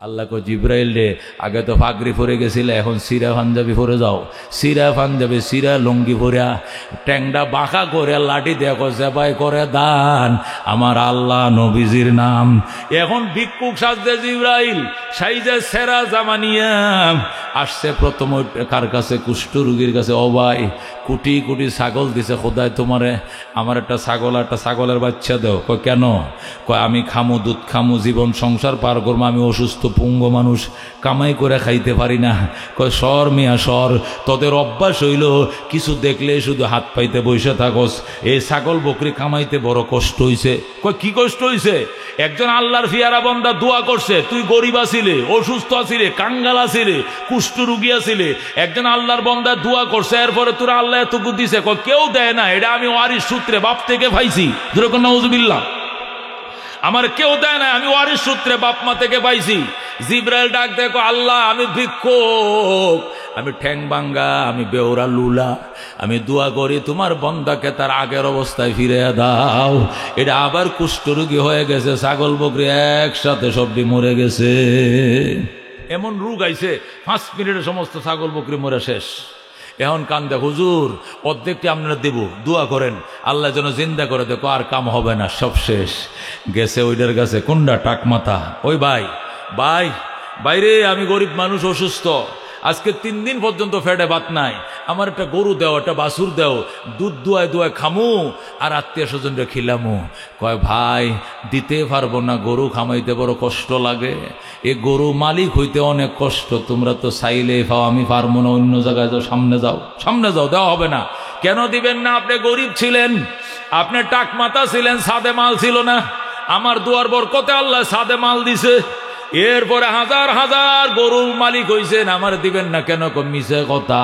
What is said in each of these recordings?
আল্লাহ কো জিব্রাইল রে, আগে তো পাগড়ি পরে গেছিলে, এখন সিরা পাঞ্জাবি পরে যাও। সিরা পাঞ্জাবি, সিরা লুঙ্গি পরে, ট্যাংটা বাঁকা করে লাঠি দেখো জেবাই করে দান আমার আল্লাহ নবীজির নাম। এখন ভিক্ষুক সাজদে জিব্রাইল, সাইজে সেরা জামানিয়া আসছে প্রথম কার কাছে? কুষ্ঠ রোগীর কাছে। ও ভাই, কোটি কোটি ছাগল দিছে খোদায় তোমারে, আমার একটা ছাগল, একটা ছাগলের বাচ্চা দেও। কয় কেন? কয় আমি খামু, দুধ খামু, জীবন সংসার পার করবো, আমি অসুস্থ পুঙ্গ মানুষ, কামাই করে খাইতে পারি না। কয় সর মিয়া সর, তোদের অভ্যাস হইল কিছু দেখলে শুধু হাত পাইতে বসে থাকস, এই ছাগল বকরি কামাইতে বড় কষ্ট হইছে। কয় কি কষ্ট হইছে? একজন আল্লাহর ফিয়ারা বান্দা দোয়া করছে, তুই গরিব আছিলে, অসুস্থ আছিলে, কাঙ্গাল আছিলে, কুষ্ঠ রোগী আছিলে, একজন আল্লাহর বান্দা দোয়া করছে, এরপরে তোরা আল্লাহ এতটুকু দিছে। কেউ দেয় না, এটা আমি ওয়ারিস সূত্রে বাপ থেকে পাইছি। যেরকম নাউজুবিল্লাহ, আমার কেউ দেয় না, আমি ওয়ারিস সূত্রে বাপ মা থেকে পাইছি। জিব্রাইল ডাক দেখো, আল্লাহ আমি ভিক্ষুক, আমি ঠ্যাং ভাঙ্গা, আমি বেওরা লুলা, আমি দোয়া করি তোমার বন্দাকে তার আগের অবস্থায় ফিরে দাও। এটা আবার কুষ্ঠরোগী হয়ে গেছে, ছাগল বকরি একসাথে সবটি মরে গেছে। এমন রোগ আইছে 5 মিনিটে সমস্ত ছাগল বকরি মরে শেষ। এখন কান্দে, হুজুর অর্ধেকটি আপনারা দেব, দোয়া করেন আল্লাহ যেন জিন্দা করে। দেখো আর কাম হবে না, সব শেষ। গেছে ওইটার কাছে, কোনটা? টাকমাথা। ওই ভাই, ভাই বাইরে, আমি গরিব মানুষ, অসুস্থ, আজকে 3 দিন পর্যন্ত ফেটে ভাত নাই, আমার একটা গরু দেও, একটা বাছুর দেও, দুধ দুয়ায় দুয়ায় খামু আর আত্মীয় স্বজনরা খিলামু। কয় ভাই দিতে পারবো না, গরু খামাইতে বড় কষ্ট লাগে, এ গরু মালিক হইতে অনেক কষ্ট, তোমরা তো চাইলে পাও, আমি পারবো না, অন্য জায়গায় যাও, সামনে যাও, সামনে যাও, দেওয়া হবে না। কেন দিবেন না? আপনি গরিব ছিলেন, আপনি টাকমাতা ছিলেন, সাদে মাল ছিল না, আমার দুয়ার বরকতে আল্লাহ সাদে মাল দিছে, এরপরে হাজার হাজার গরুর মালিক হইছেন, আমার দিবেন না কেন? মিছে কথা,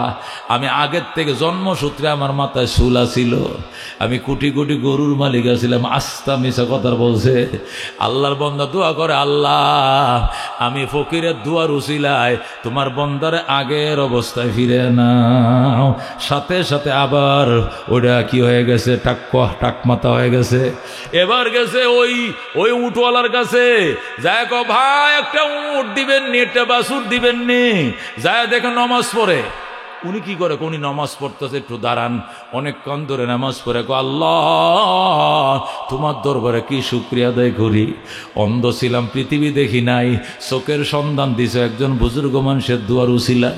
আমি আগের থেকে জন্মসূত্রে আমার মাথায় চুলা ছিল, আমি কোটি কোটি গরুর মালিক আছিলাম। আস্তা মিছে কথার বলছে। আল্লাহর বন্দা দোয়া করে, আল্লাহ আমি ফকিরের দুয়ার উসিলায় তোমার বন্দারে আগের অবস্থায় ফিরে নাও। সাথে সাথে আবার ওটা কি হয়ে গেছে? টাকমাথা হয়ে গেছে। এবার গেছে ওই উটওয়ালার কাছে, যায় কো ভাই একটা উট দিবেন নি, একটা বাছুর দিবেন নি। যায় দেখে নমাজ পড়ে। উনি কি করে? উনি নামাজ পড়তেছে, একটু দাঁড়ান, অনেকক্ষণ ধরে নামাজ পড়ে। আল্লাহ তোমার দরবারে কি শুকরিয়া আদায় করি, অন্ধ ছিলাম, পৃথিবী দেখি নাই, চোখের সন্ধান দিছ একজন বুজুর্গ মানুষের দুয়ার উছিলা,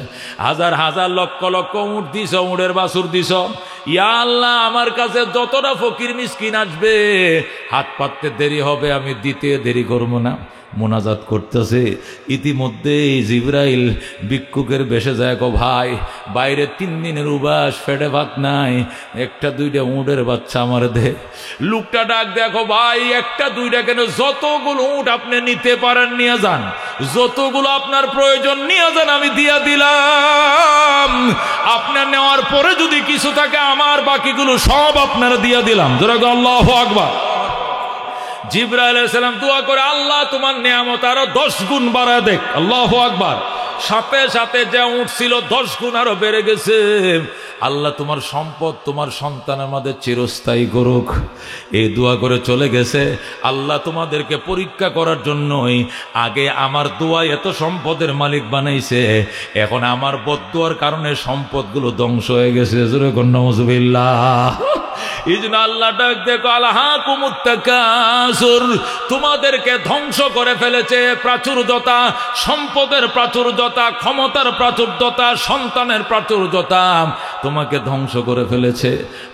হাজার হাজার লক্ষ লক্ষ উট দিছ, উটের বাছুর দিছ। ইয়া আল্লাহ আমার কাছে যতটা ফকির মিসকিন আসবে হাত পাততে দেরি হবে, আমি দিতে দেরি করবো না। মোনাজাত করতেছে, ইতিমধ্যে জিব্রাইল ভিক্ষুকের বেশে যায়। কো ভাই বাইরে 3 দিনের উবাস, ফেটে ভাত নাই, একটা দুইটা উটের বাচ্চা আমার দে। লোকটা ডাক দেখো, ভাই একটা দুইটা কেন, যতগুলো উট আপনি নিতে পারেন নিয়ে যান, যতগুলো আপনার প্রয়োজন নিয়ে যান, আমি দিয়া দিলাম। আপনার নেওয়ার পরে যদি কিছু থাকে আমার বাকিগুলো সব আপনারা দিয়া দিলাম। জোরে আল্লাহু আকবার। জিবরাইল আলাইহিস সালাম দোয়া করে, আল্লাহ তোমার নিয়ামত আরো 10 গুণ বাড়ায় দেখ। আল্লাহু আকবার। সাথে সাথে যা উঠছিল 10 গুণ আরো বেড়ে গেছে। আল্লাহ তোমার সম্পদ তোমার সন্তানের মধ্যে চিরস্থায়ী করুক, এই দোয়া করে চলে গেছে। আল্লাহ তোমাদেরকে পরীক্ষা করার জন্যই আগে আমার দোয়া এত সম্পদের মালিক বানাইছে, এখন আমার বদদোয়ার কারণে সম্পদগুলো ধ্বংস হয়ে গেছে। জোরে কোন নাউজুবিল্লাহ। এই জন্য আল্লাহ ডাক দেখো, আলহাকুমুত তাকাসুর, তোমাদেরকে ধ্বংস করে ফেলেছে প্রাচুর্যতা, সম্পদের প্রাচুর্যতা, ক্ষমতার প্রাচুর্যতা, সন্তানের প্রাচুর্যতা তোমাকে ধ্বংস করে ফেলেছে।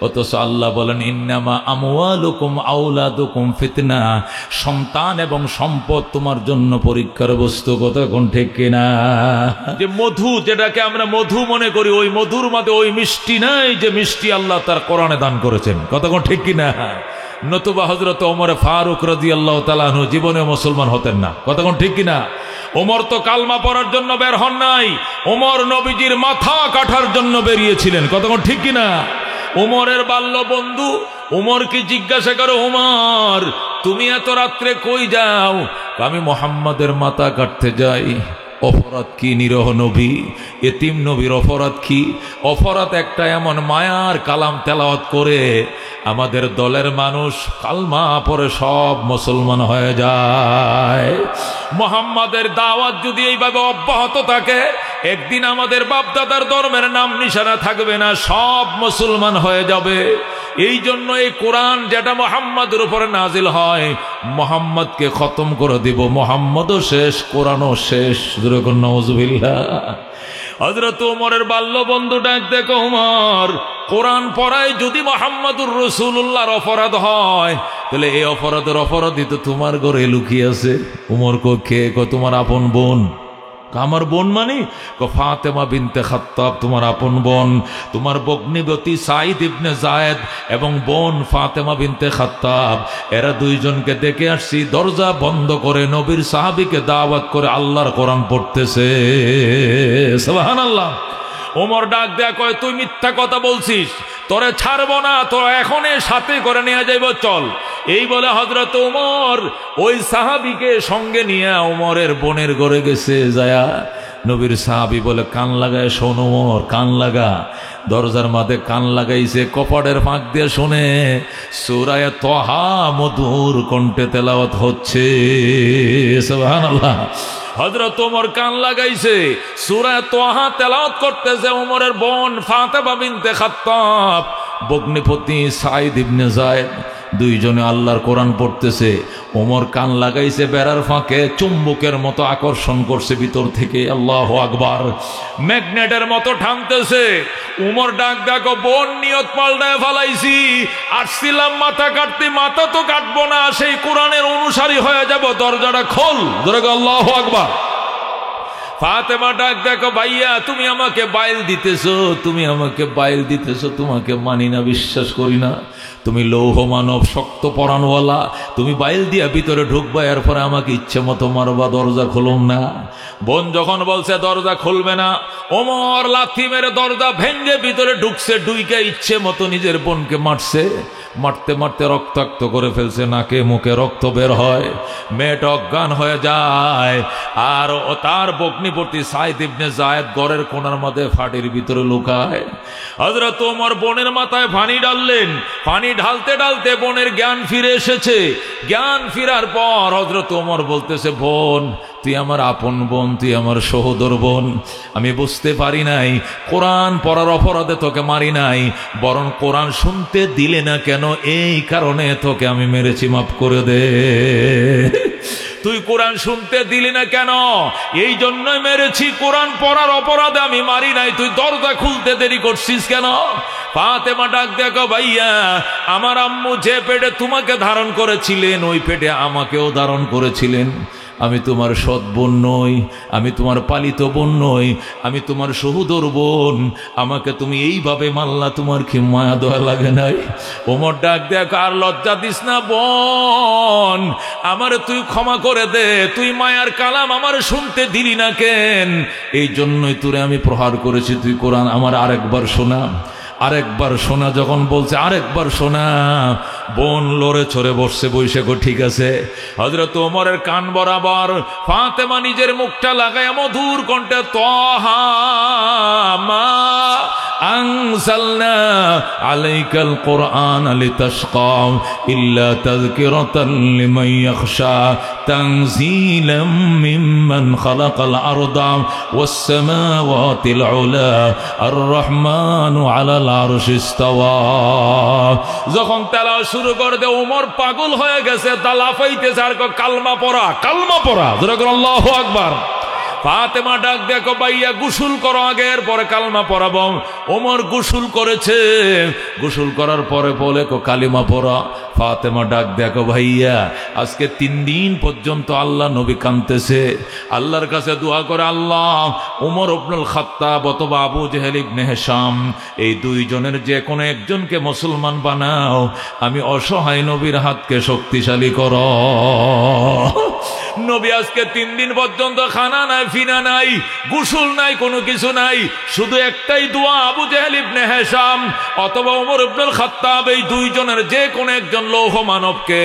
অথচ আল্লাহ বলেন, ইন্নামা আমওয়ালুকুম আওলাদুকুম ফিতনা, সন্তান এবং সম্পদ তোমার জন্য পরীক্ষার বস্তু। কথা কোন ঠিক কিনা? যে মধু, যেটাকে আমরা মধু মনে করি, ওই মধুর মধ্যে ওই মিষ্টি নাই যে মিষ্টি আল্লাহ তার কোরআনে দান করেছেন। কথা কোন ঠিক কিনা? নতুবা হযরত ওমর ফারুক রাদিয়াল্লাহু তাআলা আনহু জীবনে মুসলমান হতেন না। কথা কোন ঠিক কিনা? ওমর তো কালমা পড়ার জন্য বের হন নাই, ওমর নবীজির মাথা কাটার জন্য বেরিয়েছিলেন। কথা কোন ঠিক কিনা? ওমরের বাল্য বন্ধু ওমর কি জিজ্ঞাসা করো, ওমর তুমি এত রাত্রে কই যাও? আমি মুহাম্মাদের মাথা কাটতে যাই। অপরাধ কি নিরহ নবী, এতিম নবীর অপরাধ কি? অপরাধ একটা, এমন মায়ার কালাম তেলাওয়াত করে আমাদের দলের মানুষ কালমা পরে সব মুসলমান হয়ে যায়। মুহাম্মাদের দাওয়াত যদি এইভাবে অব্যাহত থাকে, একদিন আমাদের বাপদাদার ধর্মের নাম নিশানা থাকবে না, সব মুসলমান হয়ে যাবে। এই জন্য এই কোরআন যেটা মুহাম্মাদের উপরে নাজিল হয়, মুহাম্মদকে খতম করে দিব। মুহাম্মদও শেষ, কোরআনও শেষ। নাউজুবিল্লাহ। হযরত ওমরের বাল্য বন্ধু ডাক দেখো, ওমর, কোরআন পড়ায় যদি মুহাম্মাদুর রাসূলুল্লাহর অপরাধ হয়, তাহলে এই অপরাধের অপরাধী তো তোমার ঘরে লুকিয়ে আছে। ওমর কে? তোমার আপন বোন। আমার বোন মানে ফাতেমা বিনতে খাত্তাব তোমার আপন বোন, তোমার ভগ্নিপতি সাঈদ ইবনে যায়েদ এবং বোন ফাতেমা বিনতে খাত্তাব, এরা দুইজনকে দেখে আসছি দরজা বন্ধ করে নবীর সাহাবীকে দাওয়াত করে আল্লাহর কোরআন পড়তেছে। সুবহানাল্লাহ। ওমর ডাক দেয়া কয়, তুই মিথ্যা কথা বলছিস, তোরে ছাড়বো না, তো এখনই সাথে করে নিয়ে যাইব, চল। এই বলে হযরত ওমর ওই সাহাবীকে সঙ্গে নিয়ে ওমরের বোনের ঘরে গেছে। যায়া নবীর সাহাবী বলে, কান লাগায় শোন ওমর, কান লাগা। দরজার মাঝে কান লাগাইছে, কপাটের ফাঁক দিয়ে শুনে সূরা তাহা মধুর কণ্ঠে তেলাওয়াত হচ্ছে। সুবহানাল্লাহ। হযরত ওমর কান লাগাইছে, সূরা তাহা তেলাওয়াত করতেছে ওমরের বোন ফাতেমা বিনতে খাত্তাব, ভগ্নিপতি সাঈদ ইবনে যায়েদ, দুইজনে আল্লাহর কোরআন পড়তেছে। ওমর কান লাগাইছে, বেড়ার ফাঁকে চুম্বকের মতো আকর্ষণ করছে ভিতর থেকে। আল্লাহু আকবার। ম্যাগনেটের মতো টানতেছে। ওমর ডাক দেখো, বোন, নিয়ত পাল্টায় ফেলাইছি, আসছিলাম মাথা কাটতে, মাথা তো কাটবো না, সেই কোরআনের অনুসারী হয়ে যাব, দরজাটা খোল। আল্লাহু আকবার। ফাতেমা ডাক দেখো, ভাইয়া তুমি আমাকে বাইল দিতেছো, তুমি আমাকে বাইল দিতেছো, তোমাকে মানি না, বিশ্বাস করি না। তুমি লৌহ মানব, শক্ত পরাণওয়ালা, তুমি বাইল দিয়া ভিতরে ঢুকবা, এরপরে আমাকে ইচ্ছে মতো মারবা, দরজা খুলুম না। বোন যখন বলছে দরজা খুলবে না, ওমর লাথি মেরে দরজা ভেঙ্গে ভিতরে ঢুকছে, ঢুইকে ইচ্ছে মতো নিজের বোনকে মারছে। মারতে মারতে রক্তাক্ত করে ফেলছে, নাকে মুখে রক্ত বের হয়, মেয়েটা অজ্ঞান হয়ে যায়। আর তার ভগ্নিপতি সাঈদ ইবনে যায়েদ ঘরের কোণার মধ্যে ফাটির ভিতরে লুকায়। হযরত ওমর বোনের মাথায় পানি ঢাললেন, পানি ঢালতে ঢালতে বোনের জ্ঞান ফিরে এসেছে। জ্ঞান ফিরার পর হযরত ওমর বলতেছে, বোন, তুই আমার আপন বোন, তুই আমার সহোদর বোন, আমি বুঝতে পারি নাই, কোরআন পড়ার অপরাধে তোকে মারি নাই, বরং কোরআন শুনতে দিলে না কেন, এই কারণে তোকে আমি মেরেছি, মাফ করে দে। তুই কোরআন শুনতে দিলি না কেন, এই জন্যই মেরেছি, কোরআন পড়ার অপরাধে আমি মারি নাই, তুই দরজা খুলতে দেরি করছিস কেন? ফাতেমা ডাক দেখো, ভাইয়া, আমার আম্মু যে পেটে তোমাকে ধারণ করেছিলেন, ওই পেটে আমাকেও ধারণ করেছিলেন। আমি তোমার সৎ বোন নই, আমি তোমার পালিত বোন নই, আমি তোমার সহোদর বোন, আমাকে তুমি এইভাবে মারলা, তোমার কি মায়া দয়া লাগে নাই? ওমর ডাক দেখ, আর লজ্জা দিস না বোন, আমারে তুই ক্ষমা করে দে, তুই মায়ার কালাম আমার শুনতে দিলি না কেন, এই জন্যই তোরে আমি প্রহার করেছি, তুই কোরআন আমার আরেকবার শোনা, আরেকবার শোনা। যখন বলছে আরেকবার শোনা, বোন লড়ে চড়ে বসছে, বৈশে গো, ঠিক আছে। হযরত ওমরের কান বরাবর ফাতেমা নিজের মুখটা লাগায় মধুর কণ্ঠে, তাহা মা আনজালনা আলাইকাল কুরআন লিতাশকা ইল্লা তাযকিরাতাল লিমান ইয়াখশা তানজিলাম মিম্মান খালাকাল আরদা ওয়াস সামাওয়াতিল উলা আর রহমানু আলাল আরশি ইস্তাওয়া। যখন তেলাওয়াত শুরু করে দে, ওমর পাগল হয়ে গেছে, লাফাইতেছে আর কালমা পড়া, কালমা পড়া। আল্লাহু আকবার। ফাতেমা ডাক দেখো, ভাইয়া গোসল করো আগে, এরপরে কালমা পড়াবো। ওমর গোসল করেছে, গোসল করার পরে বলে কালিমা পড়া। ফাতেমা ডাক দেখো, ভাইয়া, আজকে 3 দিন পর্যন্ত আল্লাহ নবী কাঁদতেছে, আল্লাহর কাছে দোয়া করে, আল্লাহ, ওমর ইবনুল খাত্তাব অথবা আবু জেহেল ইবনে হিশাম, এই দুইজনের যে কোনো একজনকে মুসলমান বানাও, আমি অসহায় নবীর হাতকে শক্তিশালী করো। নবী আজকে 3 দিন পর্যন্ত খানা নাই, ফিনা নাই, গোসল নাই, কোনো কিছু নাই, শুধু একটাই দোয়া, আবু জেহেল ইবনে হিশাম অথবা ওমর ইবনুল খাত্তাব, এই দুইজনের যে কোনো একজন লৌহ মানবকে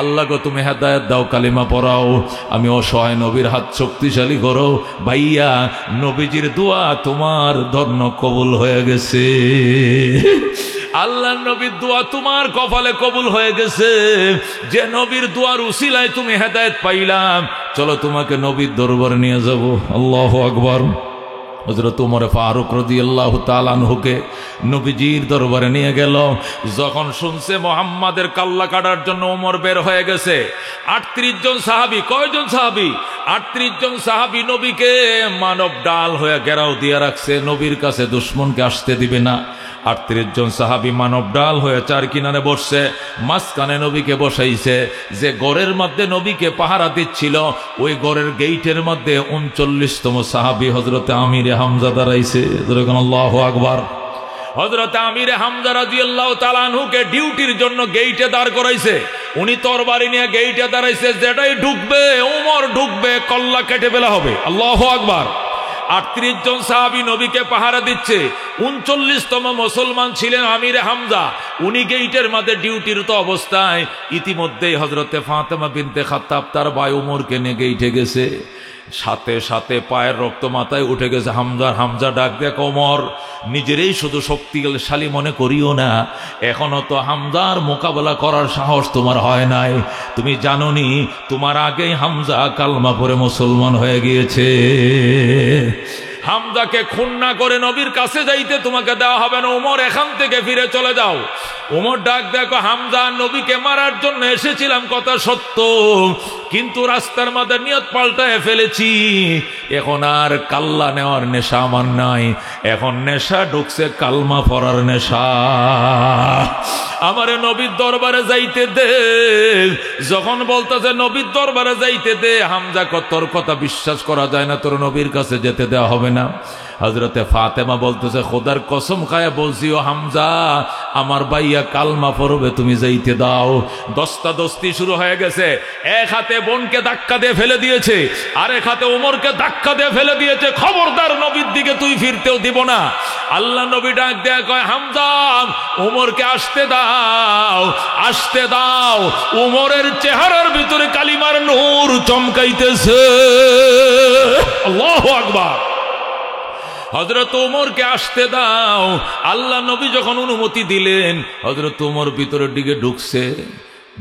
আল্লাহ গো তুমি হেদায়েত দাও, কালিমা পড়াও, আমি অসহায় নবীর হাত শক্তিশালী করো। ভাইয়া নবীজির দোয়া তোমার ধন্য কবুল হয়ে গেছে, আল্লাহ নবীর দোয়া তোমার কপালে কবুল হয়ে গেছে। যে নবীর দোয়ার উসিলায় তুমি হেদায়েত পাইলাম, চলো তোমাকে নবীর দরবারে নিয়ে যাব। আল্লাহু আকবার। হযরত ওমর ফারুক রাদিয়াল্লাহু তাআলা আনহুকে নবীজির দরবারে নিয়ে গেল। যখন শুনছে মুহাম্মাদের কাল্লা কাটার জন্য ওমর বের হয়ে গেছে, ৩৮ জন সাহাবী, কয়জন সাহাবী? ৩৮ জন সাহাবী নবীকে মানব ডাল হয়ে ঘেরাও দিয়ে রাখছে, নবীর কাছে দুশমনকে আসতে দিবে না। ৩৮ জন সাহাবী মানব ডাল হয়ে চার কিনারে বসছে, মাঝখানে নবীকে বসাইছে। যে গড়ের মধ্যে নবীকে পাহারা দিচ্ছিল, ওই গড়ের গেইটের মধ্যে ৩৯তম সাহাবী হযরতে আমিরে হামজা দাঁড়াইছে। আল্লাহু আকবার। হযরতে আমিরে হামজা রাদিয়াল্লাহু তাআলা আনহুকে ডিউটির জন্য গেইটে দাঁড় করাইছে। উনি তরবারি নিয়ে গেইটে দাঁড়াইছে, যেটাই ঢুকবে ওমর ঢুকবে, কল্লা কেটে ফেলা হবে। আল্লাহু আকবার। ৩৮ জন সাহাবী নবীকে পাহারা দিচ্ছে। ৩৯তম মুসলমান ছিলেন আমিরে হামজা, উনি গেইটের মধ্যে ডিউটিরত অবস্থায় ইতিমধ্যেই হযরতে ফাতেমা বিনতে খাত্তাব তার ভাই ওমরকে নিয়ে গেইটে গেছে। সাথে সাথে পায়ের রক্ত মাথায় উঠে গেছে হামজা ডাক দেখ, ওমর নিজেরই শুধু শক্তিশালী মনে করিও না, এখনো তো হামজার মোকাবেলা করার সাহস তোমার হয় নাই। তুমি জানোনি তোমার আগেই হামজা কালমা পড়ে মুসলমান হয়ে গিয়েছে। হামজাকে খুন না করে নবীর কাছে যাইতে তোমাকে দেওয়া হবে না, ওমর এখান থেকে ফিরে চলে যাও। ওমর ডাক দেখো, হামজা নবীকে মারার জন্য এসেছিলাম কথা সত্য, কিন্তু রাস্তার মধ্যে নিয়ত পাল্টায় ফেলেছি। এখন আর কাল্লা নেওয়ার নেশা আমার নাই, এখন নেশা ঢুকছে কালমা পড়ার নেশা। আমারে নবীর দরবারে যাইতে দে। যখন বলতেছে নবীর দরবারে যাইতে দে, হামজা তোর কথা বিশ্বাস করা যায় না, তোর নবীর কাছে যেতে দেওয়া হবে না। হযরতে ফাতেমা বলতেছে, খোদার কসম খায়া বলছি ও হামজা, আমার ভাইয়া কালমা পড়বে, তুমি যাইতে দাও। দস্তাদস্তি শুরু হয়ে গেছে। এক হাতে বোনকে ধাক্কা দিয়ে ফেলে দিয়েছে, আরেক হাতে ওমরকে ধাক্কা দিয়ে ফেলে দিয়েছে। খবরদার নবীর দিকে তুই ফিরতেও দিব না। আল্লাহ নবী ডাক দেয়া কয়, হামজা ওমরকে আসতে দাও, আসতে দাও। ওমরের চেহারার ভিতরে কালিমার নূর চমকাইতেছে। আল্লাহু আকবার। হযরত ওমরকে আসতে দাও। আল্লাহ নবী যখন অনুমতি দিলেন, হযরত ওমর ভিতরের দিকে ঢুকছে।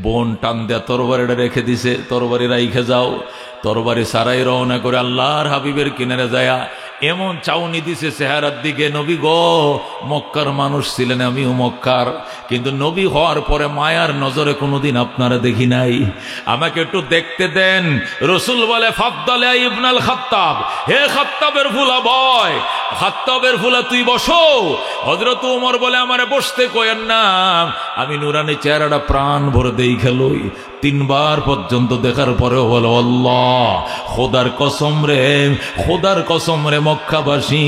বোন টান দেয়া তরবারিটা রেখে দিছে, তরবারি রাইখে যাও। তরবারি সারাই রওনা করে আল্লাহর হাবিবের কিনারে যায়া এমন চাউনি দিছে চেহারার দিকে, নবী গো, মক্কার মানুষ ছিলেন, আমিও মক্কার, কিন্তু নবী হওয়ার পরে মায়ার নজরে কোনোদিন আপনারা দেখি নাই, আমাকে একটু দেখতে দেন। রসুল বলে, ফাদ্দালে ইবনাল খাত্তাব, হে খাত্তাবের ফুলা বয়, খাত্তাবের ফুলা তুই বসো। হযরত ওমর বলে, আমারে বসতে কয়েন না, আমি নুরানি চেহারাটা প্রাণ ভরে দেই খেলই। 3 বার পর্যন্ত দেখার পরেও বলো, আল্লাহ খোদার কসম রে, খোদার কসম রে মক্কাবাসী,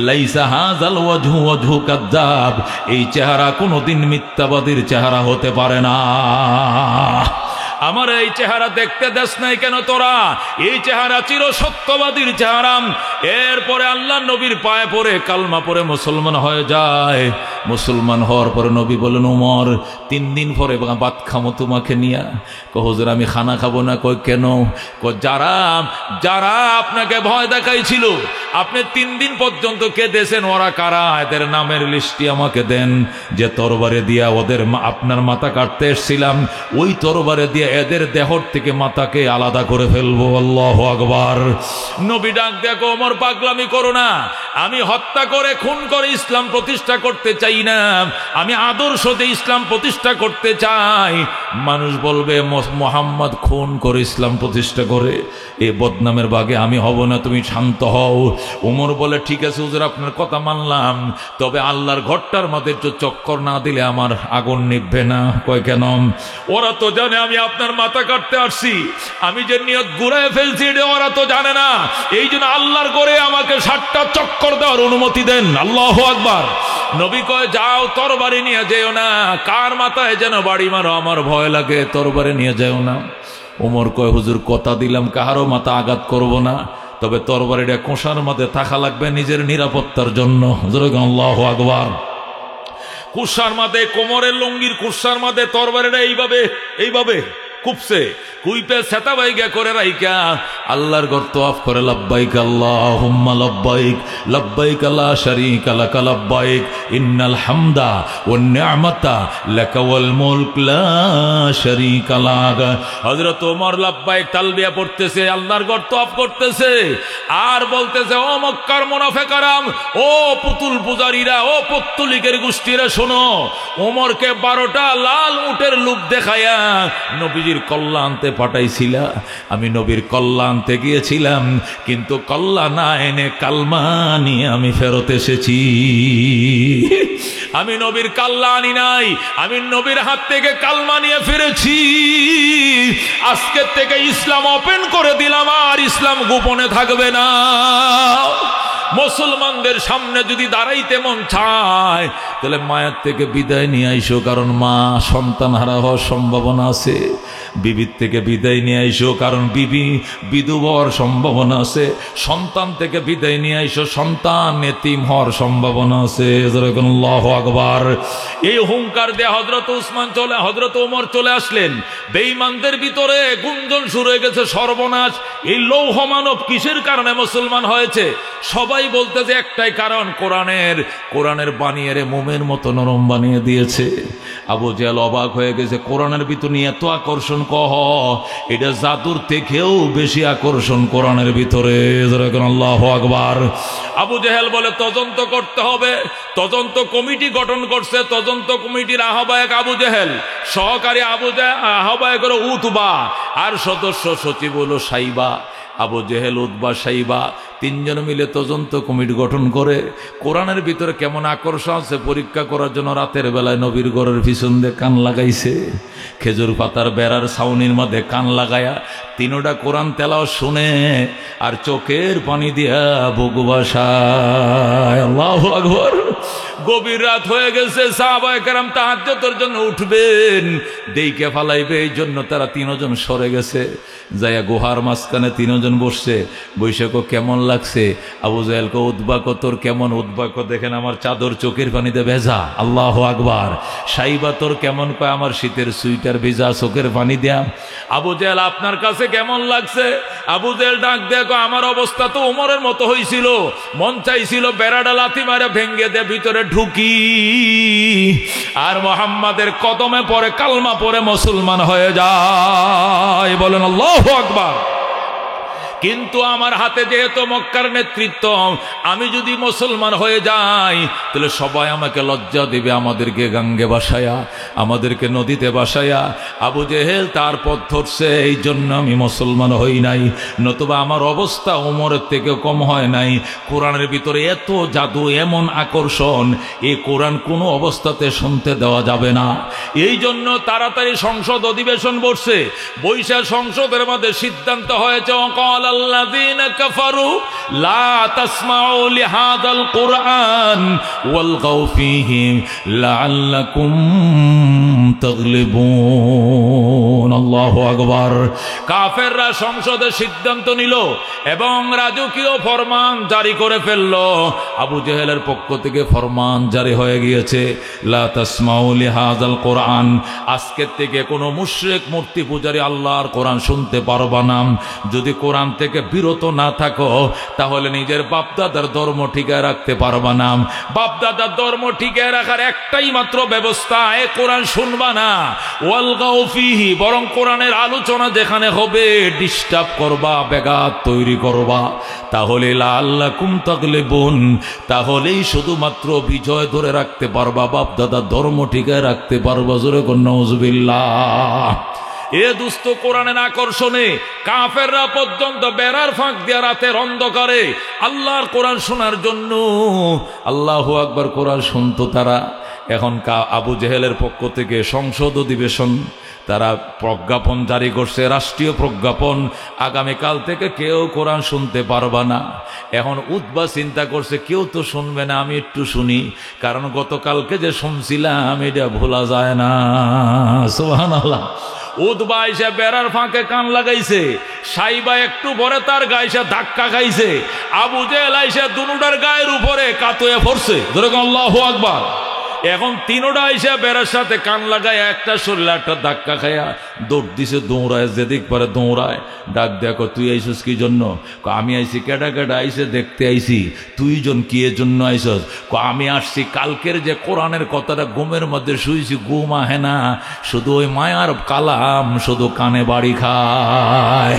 লাইসা হাযাল ওয়াজহু ওয়াজহু কাযযাব, এই চেহারা কোনোদিন মিথ্যাবাদীর চেহারা হতে পারে না। আমার এই চেহারা দেখতে দেশ নাই কেন তোরা? এই চেহারা চির সত্যবাদীর চেহারা। এরপরে আল্লাহ নবীর পায়ে পড়ে কালমা পড়ে মুসলমান হয়ে যায়। মুসলমান হওয়ার পরে নবী বলেন, ওমর 3 দিন পরে ভাত খামো তোমাকে নিয়া। হুজুর আমি খানা খাবো না। কই কেন? যারা যারা আপনাকে ভয় দেখাইছিল, আপনি 3 দিন পর্যন্ত কেঁদেছেন, ওরা কারা? এদের নামের লিস্টটি আমাকে দেন। যে তরবারে দিয়া ওদের আপনার মাথা কাটতে এসেছিলাম, ওই তরবারে দিয়ে এদের দেহর থেকে মাথাকে আলাদা করে ফেলবো। আল্লাহু আকবার। নবী ডাক দেখো, ওমর পাগলামি করো না, আমি হত্যা করে খুন করে ইসলাম প্রতিষ্ঠা করতে চাই না, আমি আদর্শ দিয়ে ইসলাম প্রতিষ্ঠা করতে চাই। মানুষ বলবে মুহাম্মদ খুন করে ইসলাম প্রতিষ্ঠা করে, এই বদনামের বাগে আমি হব না, তুমি শান্ত হও। ওমর বলে, ঠিক আছে হুজুর, আপনার কথা মানলাম, তবে আল্লাহর ঘরটার মধ্যে চক্কর না দিলে আমার আগুন নিভবে না। কয় কেন? ওরা তো জানে আমি আপনার মাথা কাটতে আসছি, আমি যে নিয়ত ঘুরায় ফেলছি এটা ওরা তো জানে না, এই জন্য আল্লাহর করে আমাকে 7টা চক্কর দেওয়ার অনুমতি দেন। আল্লাহু আকবার। নবী কয়, যাও তরবারি নিয়ে যেও না, কার মাথায় যেন বাড়ি মারো, আমার ভয় লাগে, তরবারি নিয়ে যেও না। ওমর কয়, হুজুর কথা দিলাম কাহারও মাথা আঘাত করব না, তবে তরবারিটা কোষার মধ্যে থাকা লাগবে নিজের নিরাপত্তার জন্য। হুজুর আল্লাহু আকবার। কুরসার মাঝে, কোমরের লুঙ্গির কুরসার মাঝে তরবারিটা এইভাবে এইভাবে কুপছে, কুইপে সেতা বাইগা করে রাইকা আল্লাহর ঘর তওয়াফ করে লব্বাইক আল্লাহুম্মা লব্বাইক লব্বাইক লা শারীকা লাক লব্বাইক ইন্নাল হামদা ওয়ান নি'মাতা লাকা ওয়াল মুলক লা শারীকা লাক। হযরত ওমর লব্বাইক তালবিয়া পড়তেছে, আল্লাহর ঘর তওয়াফ করতেছে আর বলতেছে, ও মক্কার মুনাফিকরা, ও পুতুল পূজারীরা, ও পত্তলিকের গোষ্ঠীরা শোনো, ওমরকে 12টা লাল উটের লোক দেখায়া নবীজির কল্লা আনতে পাঠাইছিলা। আমি নবীর কল্লা আনতে গিয়েছিলাম, কিন্তু কল্লা না এনে কালমা নিয়ে আমি ফেরত এসেছি। আমি নবীর কাল্লা আনি নাই, আমি নবীর হাত থেকে কালমা নিয়ে ফিরেছি। আজকের থেকে ইসলাম ওপেন করে দিলাম, আর ইসলাম গোপনে থাকবে না। মুসলমানদের সামনে যদি দাঁড়াইতে মন চায় তাহলে মায়ের থেকে বিদায় নিয়ে আইসো, কারণ মা সন্তান হারা হওয়ার সম্ভাবনা আছে। বিবির থেকে বিদায় নিয়ে আইসো, কারণ বিবি বিধবা হওয়ার সম্ভাবনা আছে। সন্তান থেকে বিদায় নিয়ে আইসো, সন্তান এতিম হওয়ার সম্ভাবনা আছে। আল্লাহু আকবার। এই হুঙ্কার দিয়ে হযরত ওমর চলে আসলেন। বেঈমানদের ভিতরে গুঞ্জন শুরু হয়ে গেছে, সর্বনাশ, এই লৌহ মানব কিসের কারণে মুসলমান হয়েছে? সবাই বলতেছে একটাই কারণ, কোরআনের বানিয়ে রে মোমের মতো নরম বানিয়ে দিয়েছে। আবু জেহেল অবাক হয়ে গেছে, কোরআনের ভিতর নিয়ে এত আকর্ষণ, এটা জাদুর থেকেও বেশি আকর্ষণ কোরআনের ভিতরে। আল্লাহু আকবার। আবু জেহেল বলে তদন্ত করতে হবে, তদন্ত কমিটি গঠন করছে। তদন্ত কমিটির আহ্বায়ক আবু জেহেল, সহকারী আহ্বায়ক হলো উতবা, আর সদস্য সচিব হলো সাইবা। আবু জেহেল, উতবা, সাইবা তিনজন মিলে তদন্ত কমিটি গঠন করে কোরআনের ভিতরে কেমন আকর্ষণ আছে পরীক্ষা করার জন্য রাতের বেলায় নবীর ঘরের পিছন দিয়ে কান লাগাইছে। খেজুর পাতার বেড়ার ছাউনির মধ্যে কান লাগায়া তিনোটা কোরআন তেলাওয়াত শুনে আর চোখের পানি দিয়া বুক ভাসায়। আল্লাহু আকবার। গভীর রাত হয়ে গেছে, সাহাবায়ে কেরাম তাহাজ্জুদের জন্য উঠবেন, দেইকে ফালাইবে, এই জন্য তারা তিনজন সরে গেছে। যাইয়া গুহার মাঝখানে তিনজন বসছে। বৈশাখ কেমন লাগছে? আবু জেহেল কো উতবা কো তোর কেমন? উতবা কো দেখেন আমার চাদর চোখের পানিতে ভেজা। আল্লাহু আকবার। সাইবা তোর কেমন? কয় আমার শীতের সুইটার ভিজা, চোখের পানি দেয়া। আবু জেহেল আপনার কাছে কেমন লাগছে? আবু জেহেল ডাক দেখো, আমার অবস্থা তো ওমরের মতো হয়েছিল, মন চাইছিল বেড়াটা লাথি মারে ভেঙ্গে দে ভিতরে ঢুকি, আর মুহাম্মাদের কদমে পড়ে কালমা পড়ে মুসলমান হয়ে যায়। বলেন আল্লাহু আকবার। কিন্তু আমার হাতে যেহেতু মক্কার নেতৃত্ব, আমি যদি মুসলমান হয়ে যাই তাহলে সবাই আমাকে লজ্জা দিবে, আমাদেরকে গাঙ্গে বাসায়া, আমাদেরকে নদীতে বাসায়া। আবু জেহেল তার পথ ধরছে, এই জন্য আমি মুসলমান হই নাই, নতুবা আমার অবস্থা ওমরের থেকে কম হয় নাই। কোরআনের ভিতরে এত জাদু, এমন আকর্ষণ, এই কোরআন কোনো অবস্থাতে শুনতে দেওয়া যাবে না। এই জন্য তাড়াতাড়ি সংসদ অধিবেশন বসছে। বৈশাখ সংসদের মধ্যে সিদ্ধান্ত হয়েছে, الذين كفروا لا تسمعوا لهذا القرآن والغوا فيه لعلكم تغلبون। আল্লাহু আকবার। কাফেররা সংসদে সিদ্ধান্ত নিল এবং রাজকীয় ফরমান জারি করে ফেলল। আবু জেহেলের পক্ষ থেকে ফরমান জারি হয়ে গিয়েছে, লা তাসমাউ লিহাযাল কোরআন, আজকের থেকে কোনো মুশরিক মূর্তি পূজারী আল্লাহর কোরআন শুনতে পারবা না। যদি কোরআন থেকে বিরত না থাকো তাহলে নিজের বাপদাদার ধর্ম টিকায় রাখতে পারবা না। বাপদাদার ধর্ম টিকায় রাখার একটাই মাত্র ব্যবস্থা, এ কোরআন শুনবা না। ওয়ালগাউ ফিহি, বরং কোরআনের আলোচনা যেখানে হবে ডিস্টার্ব করবা, ব্যাঘাত তৈরি করবা, তাহলে লাআল্লাকুম তাগলিবুন, তাহলেই শুধুমাত্র বিজয় ধরে রাখতে পারবা, বাপদাদার ধর্ম টিকায় রাখতে পারবা। জোরে কোন নাউযুবিল্লাহ। এ দুস্থ কোরআনের আকর্ষণে কাফেররা পর্যন্ত বেড়ার ফাঁক দিয়া রাতের অন্ধকারে আল্লাহর কোরআন শোনার জন্য, আল্লাহু আকবার, কোরআন শুনতো তারা। এখন আবু জেহেলের পক্ষ থেকে সংসদ অধিবেশন, তারা প্রজ্ঞাপন জারি করছে, রাষ্ট্রীয় প্রজ্ঞাপন, আগামীকাল থেকে কেউ কোরআন শুনতে পারবা না। এখন উতবা চিন্তা করছে কেউ তো শুনবে না, আমি একটু শুনি, কারণ গতকালকে যে শুনছিলাম এটা ভোলা যায় না। সুবহানাল্লাহ। উতবা এসে বেড়ার ফাঁকে কান লাগাইছে, সাইবা একটু পরে তার গায়ে ধাক্কা খাইছে, আবু জেহেল এসে দুনুটার গায়ের উপরে কাতয়ে পড়ছে। আল্লাহু আকবার। এখন তিনোটা আইসা বেড়ার সাথে কান লাগায় একটা শরীরে একটা ধাক্কা খায়া দৌড় দিছে, দৌড়ায় যেদিক পারে দৌড়ায়। ডাক দেখো তুই আইসস কি জন্য? আমি আইসি কেডা কেডা আইসে দেখতে আইসি। তুই জন কি এর জন্য আইসস? আমি আসছি কালকের যে কোরআনের কথাটা ঘুমের মধ্যে শুয়েছি, ঘুম আহে না, শুধু ওই মায়ার কালাম শুধু কানে বাড়ি খায়।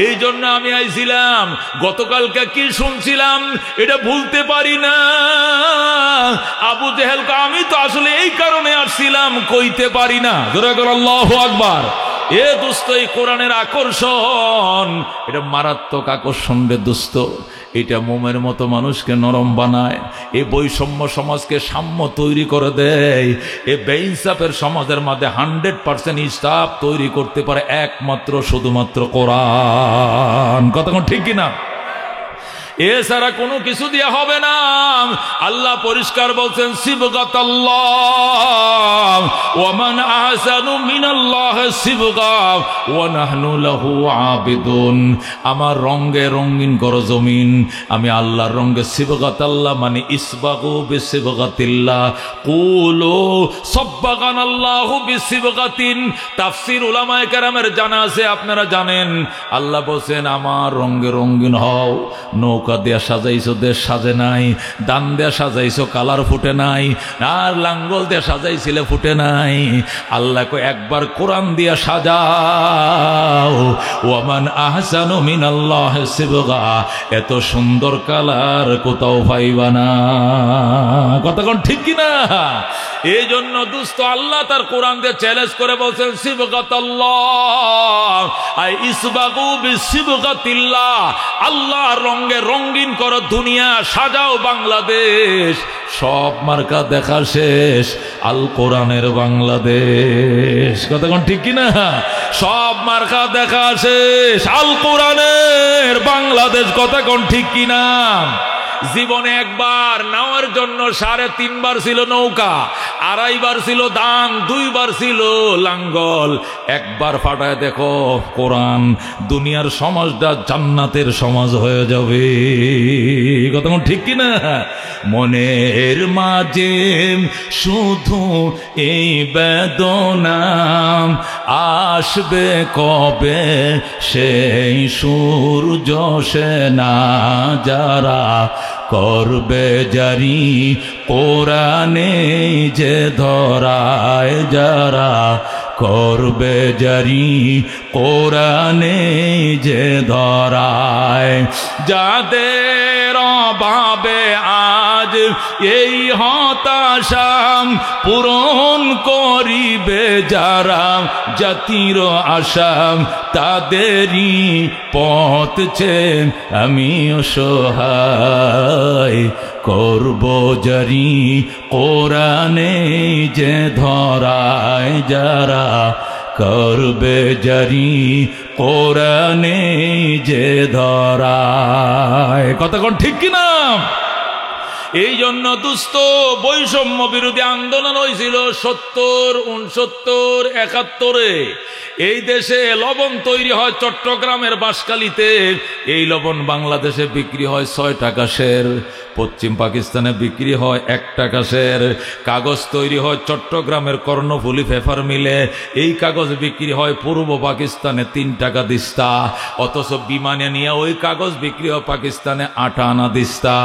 এই জন্য আমি আইছিলাম। গতকালকে কি শুনছিলাম এটা ভুলতে পারি না। আবু জেহেলকে আমি তো আসলে এই কারণে আসছিলাম, কইতে পারি না। জোরে করে আল্লাহু আকবার। এ দোস্ত, এই কোরআনের আকর্ষণ এটা মারাত্মক আকর্ষণ রে দোস্ত। এটা মোমের মতো মানুষকে নরম বানায়। এই বৈষম্য সমাজকে সাম্য তৈরি করে দেয়। এই বেইনসাফের সমাজের মধ্যে 100% ইনসাফ তৈরি করতে পারে একমাত্র শুধুমাত্র কোরআন। কথা কোন ঠিক কিনা? এছাড়া কোনো কিছু দিয়ে হবে না। আল্লাহ পরিষ্কার বলছেন, সিবগাতাল্লাহ ওয়া মান আহসানু মিনাল্লাহি সিবগা ওয়া নাহনু লাহু আবিদুন। আমার রঙে রঙিন করো জমিন, আমি আল্লাহর রঙে। সিবগাতাল্লাহ মানে ইসবাগু বিসিবগাতিল্লাহ, কুলু সাব্বাগানাল্লাহু বিসিবগাতিন। তাফসীর উলামায়ে কেরামের জানা আছে, আপনারা জানেন। আল্লাহ বলেন আমার রঙে রঙিন হও। নৌকা দিয়া সাজাইছো, দেশ সাজে নাই। দান দিয়া সাজাইছো, কালার ফুটে নাই। আর লাঙ্গল দিয়া সাজাইছিলে, ফুটে নাই। আল্লাহ কো একবার কোরআন দিয়া সাজাও। ওয়ামান আহসানু মিনাল্লাহি সিবগা, এত সুন্দর কালার কোথাও পাইবা না। কথা কোন ঠিক কিনা? এই জন্য দোস্ত আল্লাহ তার কোরআন দিয়ে চ্যালেঞ্জ করে বলছেন, সিবগাতাল্লাহ আই ইসবাগু বিসিবগাতিল্লাহ। আল্লাহ রঙে রঙিন করো দুনিয়া, সাজাও বাংলাদেশ। সব মার্কা দেখা শেষ, আল কোরআনের বাংলাদেশ। কথা কোন ঠিক কিনা? সব মার্কা দেখা শেষ, আল কোরআনের বাংলাদেশ। কথা কোন ঠিক কিনা? জীবনে একবার নাওয়ার জন্য 3.5 বার ছিল নৌকা, 2.5 বার ছিল দান, 2 বার ছিল লাঙ্গল। একবার ফাটায় দেখো কোরআন, দুনিয়ার সমাজটা জান্নাতের সমাজ হয়ে যাবে। কথা ঠিক কিনা? মনের মাঝে শুধু এই বেদনা, আসবে কবে সেই সূর্য সেনা। যারা করবে জারি কোরআনে যে ধরায়, যারা করবে জারি কোরআনে যে ধরায়। যাদের অভাবে আজ এই হতাশা পূরণ করিবে যারা জাতির আশা, তাদেরই পথ চেয়ে আমি অসহায়। করব জারি কোরআনে যে ধরায়, যারা করবে জারি কোরআনে যে ধরায়। কথা কোন ঠিক কিনা? এই জন্য দুস্থ বৈষম্য বিরোধী আন্দোলন হয়েছিল 70, 69, 71-এ। এই দেশে লবণ তৈরি হয় চট্টগ্রামের বাঁশখালীতে। এই লবণ বাংলাদেশে বিক্রি হয় 6 টাকা সের, পশ্চিম পাকিস্তানে বিক্রি হয় 1 টাকা সের। কাগজ তৈরি হয় চট্টগ্রামের কর্ণফুলী পেপার মিলে। এই কাগজ বিক্রি হয় পূর্ব পাকিস্তানে 3 টাকা দিস্তা। অথচ বিমানে নিয়ে ওই কাগজ বিক্রি হয় পাকিস্তানে 8 আনা দিস্তা।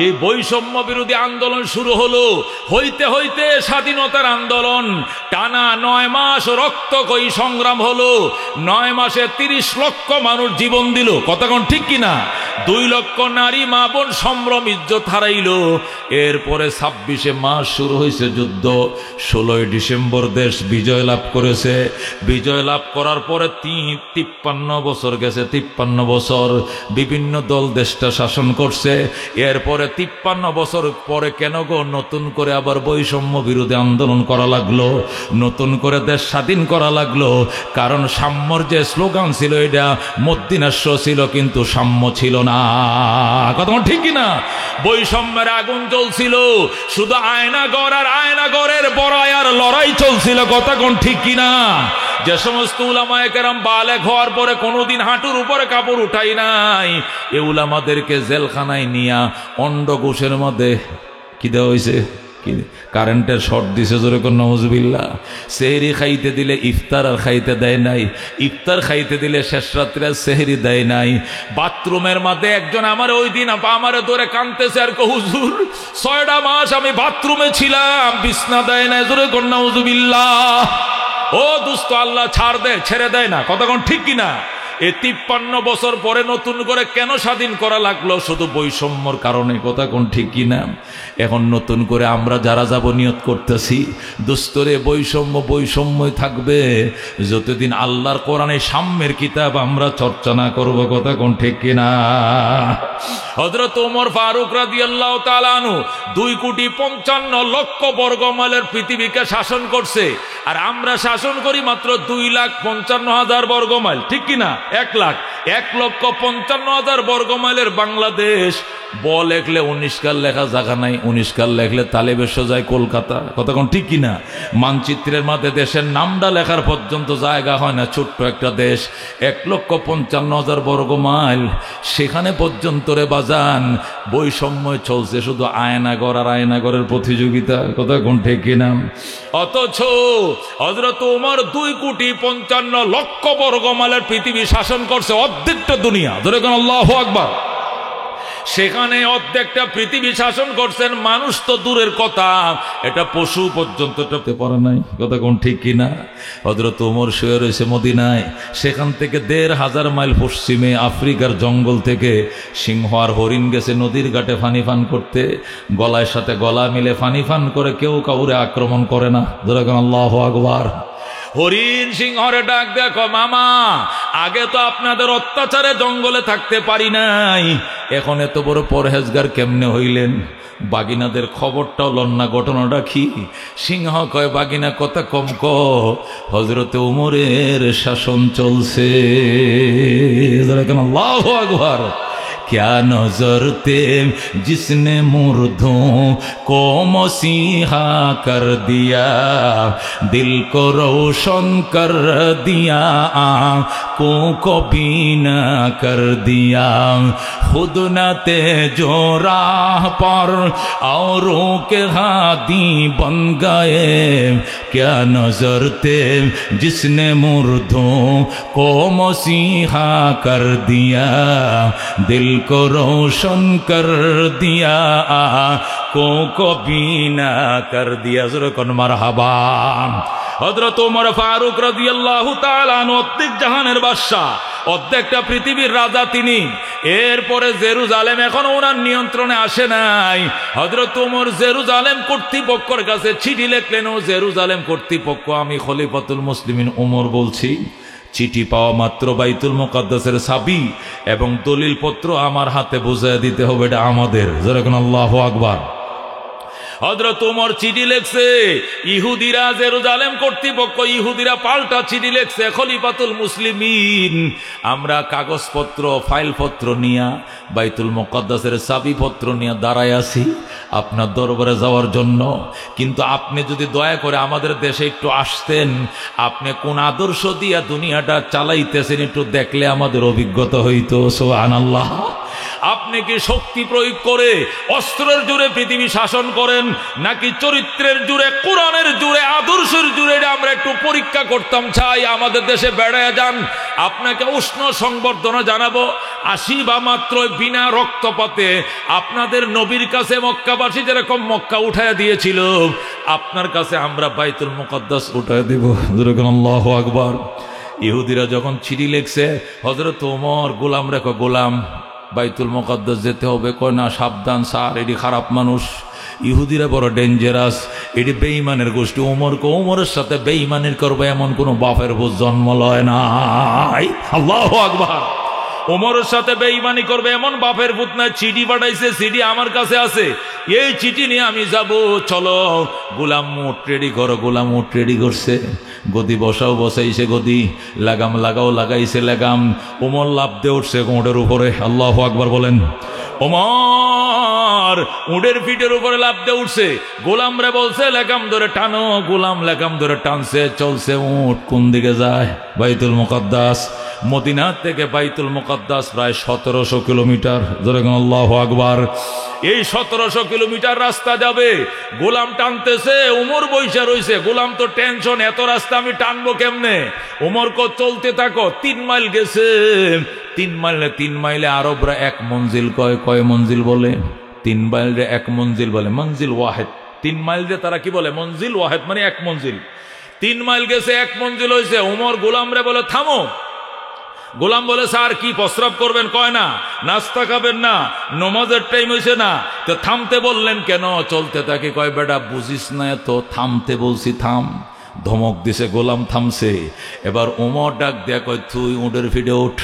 এই বৈষম্য বিরোধী আন্দোলন শুরু হলো। হইতে হইতে স্বাধীনতার আন্দোলন টানা 9 মাস রক্তক্ষয়ী সংগ্রাম হলো। 9 মাসে 30 লক্ষ মানুষ জীবন দিল। কথা কোন ঠিক কিনা? 2 লক্ষ নারী মা বোন সম্ভ্রম ইজ্জত হারাইল। এরপরে 26শে মার্চ শুরু হয়েছে যুদ্ধ। 16ই ডিসেম্বর দেশ বিজয় লাভ করেছে। বিজয় লাভ করার পরে 53 বছর গেছে। 53 বছর বিভিন্ন দল দেশটা শাসন করছে। এরপরে 53 বছর পরে কেন গো নতুন করে আবার বৈষম্য বিরোধী আন্দোলন করা লাগলো, নতুন করে দেশ স্বাধীন করা লাগলো? কারণ সাম্যর যে স্লোগান ছিল এটা মদ্দিনাস্য ছিল, কিন্তু সাম্য ছিল না। কথা ঠিক কিনা? বৈষম্যের আগুন জ্বলছিল, শুধু আয়নাগর আর আয়নাগরের বড়াই আর লড়াই চলছিল। কথা কোন ঠিক কিনা? যে সমস্ত উলামায়ে কেরাম বালেগ হওয়ার পরে কোনোদিন হাঁটুর উপরে কাপড় উঠাই নাই, এ উলামাদেরকে জেলখানায় নিয়া অন্ডকোষের মধ্যে কি দেওয়া হয়েছে? কি কারেন্টের শর্ট দিছে জোরে কোন নাউজুবিল্লাহ। সেহরি খাইতে দিলে ইফতার আর খাইতে দেয় নাই, ইফতার খাইতে দিলে শেষ রাত্রে সেহরি দেয় নাই। বাথরুমের মধ্যে একজন আমার ওই দিন আমারে ধরে কাঁদতেছে আর হুজুর 6টা মাস আমি বাথরুমে ছিলাম, বিছনা দেয় নাই, জোরে কোন নাউজুবিল্লাহ। ও দোস্ত, আল্লাহ ছাড় দেয়, ছেড়ে দেয় না, কথা কোন ঠিক কিনা? এই 53 বছর পরে নতুন করে কেন স্বাধীন করা লাগলো? শুধু বৈষম্যর কারণে, কথা কোন ঠিক কিনা? এখন নতুন করে আমরা যারা যাব নিয়ত করতেছি, দোস্তরে বৈষম্যই থাকবে যতদিন আল্লাহর কোরআনে সাম্যের কিতাব আমরা চর্চা না করবো, কথা কোন ঠিক কিনা? হযরত ওমর ফারুক রাদিয়াল্লাহু তাআলা আনহু 2,55,00,000 বর্গ মাইলের পৃথিবীকে শাসন করছে, আর আমরা শাসন করি মাত্র 2,55,000 বর্গ মাইল, ঠিক কিনা? 1,55,000 বর্গ মাইলের বাংলাদেশ। ব লেখলে 19 কাল লেখা জায়গা নাই, 19 কাল লেখলে তালেবের সোজায় কলকাতা, কথা কোন ঠিক কিনা? মানচিত্রের মধ্যে দেশের নামটা লেখার পর্যন্ত জায়গা হয় না, ছোট্ট একটা দেশ, 1,55,000 বর্গ মাইল, সেখানে পর্যন্ত রে বাজান বৈষম্য চলছে, শুধু আয়নাগর আর আয়নাগরের প্রতিযোগিতা, কথা কোন ঠিক কিনা? অথচ হযরত ওমর 2,55,00,000 বর্গ মাইলের পৃথিবী শাসন করছে, অর্ধেকটা দুনিয়া, ধরে কোন আল্লাহু আকবার। সেখানে অর্ধেকটা পৃথিবী শাসন করছেন, মানুষ তো দূরের কথা, এটা পশু পর্যন্ত পারে নাই, কথা কোন ঠিক কিনা? হযরত ওমর শুয়ে রয়েছে মদিনায়, সেখান থেকে 1,500 মাইল পশ্চিমে আফ্রিকার জঙ্গল থেকে সিংহ আর হরিণ গেছে নদীর ঘাটে পানি পান করতে, গলায় সাথে গলা মিলে পানি পান করে, কেউ কাউরে আক্রমণ করে না, ধরে কোন আল্লাহু আকবার। হরিণ সিংহরে ডাক, দেখো মামা, আগে তো আপনাদের অত্যাচারে জঙ্গলে থাকতে পারি নাই, এখন এত বড় পরহেজগার কেমনে হইলেন? বাগিনাদের খবরটাও লন্না, ঘটনাটা কি? সিংহ কয়, বাগিনা কথা কম ক, হযরত ওমরের শাসন চলছে, আল্লাহু আকবার। क्या नजर थे जिसने मुर्दों को मसीहा कर दिया, दिल को रोशन कर दिया, आँखों को बीना कर दिया, खुद न थे जो राह पर औरों के हादी बन गए, क्या नजर थे जिसने मुर्दों को मसीहा कर दिया, दिल को रोशन कर दिया, आँखों को बीना कर दिया, ज़रा कौन मरहबा। হযরত ওমর ফারুক রাদিয়াল্লাহু তাআলা আনহু অর্ধেক জাহানের বাদশা, অর্ধেকটা পৃথিবীর রাজা তিনি। এরপরে জেরুজালেম এখনো ওনার নিয়ন্ত্রণে আসে নাই। হযরত ওমর জেরুজালেম কর্তৃপক্ষের কাছে চিঠি লিখলেন, ও জেরুজালেম কর্তৃপক্ষ, আমি খলিফাতুল মুসলিমিন ওমর বলছি, চিঠি পাওয়া মাত্র বাইতুল মুকাদ্দাসের চাবি এবং দলিল পত্র আমার হাতে বুঝিয়ে দিতে হবে, এটা আমাদের, যেরকম আল্লাহু আকবার। হযরত ওমর চিঠি লিখছে, ইহুদিরা, জেরুজালেম কর্তৃপক্ষ ইহুদিরা পাল্টা চিঠি লিখছে, খলিফাতুল মুসলিমিন, আমরা কাগজপত্র ফাইলপত্র নিয়া বাইতুল মুকাদ্দাসের চাবিপত্র নিয়ে দাঁড়ায় আছি আপনার দরবারে যাওয়ার জন্য, কিন্তু আপনি যদি দয়া করে আমাদের দেশে একটু আসতেন, আপনি কোন আদর্শ দিয়া দুনিয়াটা চালাইতেছেন একটু দেখলে আমাদের অভিজ্ঞতা হইতো। সুবহানাল্লাহ। আপনি কি শক্তি প্রয়োগ করে অস্ত্রের জোরে পৃথিবী শাসন করেন, নাকি চরিত্রের জোরে, কোরআনের জোরে, আদর্শের জোরে? আমরা একটু পরীক্ষা করতাম চাই। আমাদের দেশে বেড়ায় যান, আপনাকে উষ্ণ সংবর্ধনা জানাবো। আসিবা মাত্র বিনা রক্তপাতে আপনাদের নবীর কাছে মক্কাবাসী যেরকম মক্কা উঠায় দিয়েছিল, আপনার কাছে আমরা বাইতুল মুকাদ্দাস উঠায় দিব, যেরকম আল্লাহু আকবার। ইহুদিরা যখন চিঠি লিখছে, হযরত ওমর, গোলাম রেখো, গোলাম, বাইতুল মুকাদ্দাস যেতে হবে। কয় না, সাবধান স্যার, এটি খারাপ মানুষ, ইহুদিরা বড় ডেঞ্জারাস, এটি বেঈমানের গোষ্ঠী। ওমরের সাথে বেঈমানের করবে এমন কোন বাপের ভূত জন্ম লয় নাই। আল্লাহু আকবার। ওমরের সাথে বেঈমানি করবে এমন বাপের ভূত নাই। চিঠি পাঠাইছে, চিঠি আমার কাছে আছে, এই চিঠি নিয়ে আমি যাব, চলো। গোলাম উট রেডি করো। গোলাম উট রেডি করছে, গদি বসাও বসাইছে, গদি লাগাম লাগাও লাগাইছে লাগাম। ওমর লাফ দিয়ে উঠছে উটের উপরে। আল্লাহু আকবার বলেন। ওমর উটের পিঠের উপরে লাফ দিয়ে উঠছে, গোলামরে বলছে লাগাম ধরে টানো। গোলাম লাগাম ধরে টানছে, চলছে। উট কোন দিকে যায়? বাইতুল মুকাদ্দাস। মদিনা থেকে বাইতুল মুকাদ্দাস প্রায় 1700 কিলোমিটার। যেরকম আল্লাহু আকবার। এই 1700 কিলোমিটার রাস্তা যাবে, গোলাম টানতেছে, উমর বইসা রইছে। গোলাম তো টেনশন, এত রাস্তা আমি টানবো কেমনে? উমর কো চলতে থাকো। 3 মাইল গেছে। 3 মাইলে আরবরা 1 মঞ্জিল কয় মঞ্জিল বলে? 3 মাইলে 1 মঞ্জিল বলে, মঞ্জিল ওয়াহেদ। 3 মাইল দিয়ে তারা কি বলে? মঞ্জিল ওয়াহেদ, মানে 1 মঞ্জিল। 3 মাইল গেছে, 1 মঞ্জিল হয়েছে। উমর গোলাম রে বলে থামো। গোলাম বলে স্যার কি প্রস্রাব করবেন? কয় না। নাস্তা খাবেন না? নমাজের টাইম হয়েছে না। তো থামতে বললেন কেন? চলতে থাকে। কয় বেটা বুঝিস না তো, থামতে বলছি থাম। ধমক দিছে, গোলাম থামছে। এবার ওমর ডাক দেয়া কয় তুই উটের ফিটে উঠ।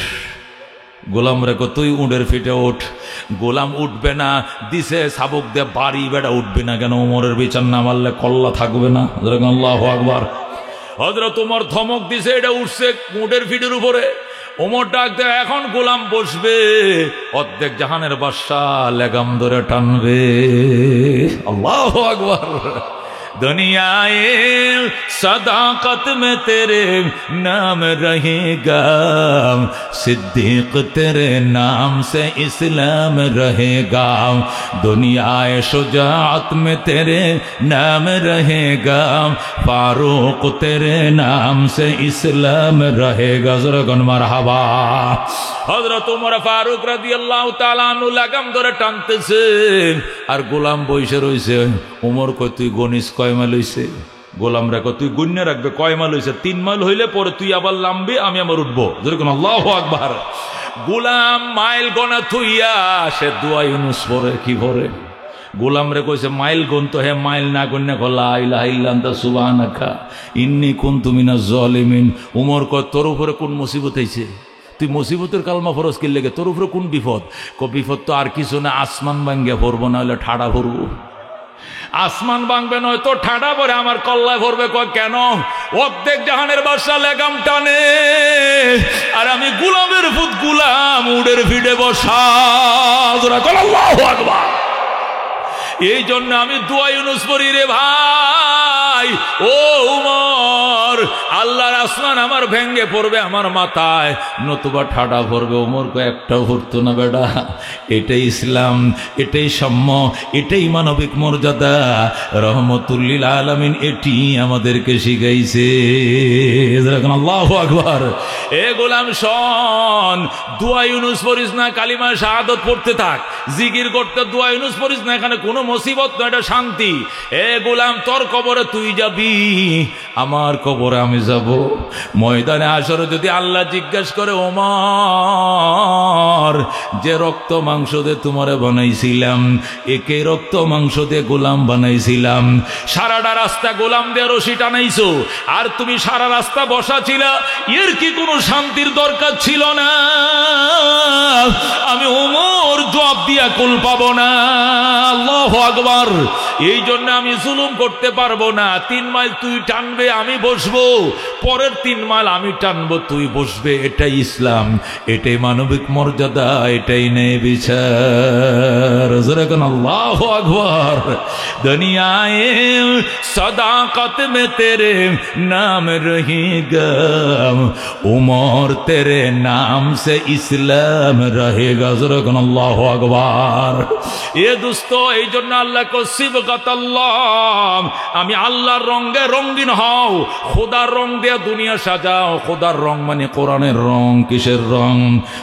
গোলাম রেখো তুই উটের ফিটে উঠ। গোলাম উঠবে না, দিছে সাবক দিয়ে বাড়ি। বেটা উঠবে না কেন? ওমরের বিচার না মারলে কল্লা থাকবে না। আল্লাহু আকবার। হযরত ওমর ধমক দিছে, এটা উঠছে উটের ফিটের উপরে। ওমর ডাক দেয় এখন গোলাম বসবে, অর্ধেক জাহানের বাদশা লেগাম ধরে টানবে। আল্লাহু আকবার। दुनियाए सदाकत में तेरे नाम रहेगा, सिद्दीक तेरे नाम से इस्लाम रहेगा, दुनियाए शुजाअत में तेरे नाम रहेगा, फारूक तेरे नाम से इस्लाम रहेगा। ज़रा गन मरहबा। हज़रत उमर फारूक রাদিয়াল্লাহু তাআলা আনহু লাগাম ধরে টানতেছেন, আর গোলাম বসে রইছে। উমর কই তুই গনিস কয় মাইল হইছে? গোলাম রাখো তুই গুণ্য রাখবে কয় মাইল হইছে। 3 মাইল হইলে পরে তুই আবার নামবি, আমি আবার উঠবো। যেরকম আল্লাহু আকবার। গোলাম মাইল গনা থুইয়া সে দুআ ইউনুস পড়ে। কি পড়ে? গোলাম রে কইছে মাইল গুন তো হে মাইল না গুন্না লা ইলাহা ইল্লা আনতা সুবহানাকা ইন্নী কুনতু মিনাজ জালিমিন। উমর কয় তোর উপরে কোন মুসিবত হইছে? তুই মুসিবতের কালমা ফরজ কি লেগে? তোর উপরে কোন বিপদ? বিপদ তো আর কিছু না, আসমান ভাঙ্গে ভরবো, না হলে ঠাডা ভরবো। আসমান ভাঙবে নয় তো ঠাডা ভরে আমার কল্লায় ভরবে। কয় কেন? অর্ধেক জাহানের বাদশা লেগাম টানে, আর আমি গোলামের ফুট গোলাম উডের ফিডে বসা। আল্লাহু আকবার। এই জন্য আমি দুআ ইউনুস পড়ি রে ভাই। ও উমর, আল্লাহর আসমান আমার ভেঙ্গে পড়বে আমার মাথায়, নতুবা ঠাডা পড়বে। উমর কো একটাও ভরতো না বেটা। এটাই ইসলাম, এটাই সাম্য, এটাই মানবিক মর্যাদা। রহমতুল্লিল আলামিন এটি আমাদেরকে শিখাইছে। আল্লাহু আকবার। এ গোলাম শোন, দুআ ইউনুস পড়িস না, কালিমা শাহাদাত পড়তে থাক, জিকির করতে। দুআ ইউনুস পড়িস না, এখানে কোনো মুসিবত নয়, এটা শান্তি। এ গোলাম তোর কবরে তুই যাবি, আমার কবরে আমি যাব। ময়দানে হাশরে যদি আল্লাহ জিজ্ঞেস করে ওমর যে রক্ত মাংস দিয়ে তোমারে বানাইছিলাম, একে রক্ত মাংস দিয়ে গোলাম বানাইছিলাম, সারাটা রাস্তা গোলাম দিয়ে রশি টানাইছো, আর তুমি সারা রাস্তা বসা ছিলা, এর কি কোনো শান্তির দরকার ছিল না? আমি ওমর জবাব দিয়া কুল পাবো না। আল্লাহু আকবার। এই জন্য আমি জুলুম করতে পারবো না। 3 মাইল তুই টানবে, আমি বসবো, পরের 3 মাইল আমি টানবো, তুই বসবে। এটাই ইসলাম, এটাই মানবিক মর্যাদা, এটাই ন্যায় বিচার। আল্লাহু আকবার। দুনিয়ায়ে সদাকত মে তেরে নাম রহেগা, উমর তেরে নাম সে ইসলাম রহেগা। আল্লাহু আকবার। এ দোস্ত, এই জন্য আল্লাহ কো সিবগাতাল্লাহ, আমি আল্লাহর রঙে রঙিন হও, খোদার রং দিয়ে দুনিয়া সাজাও। খোদার রং মানে কোরআনের রং। কিসের রং?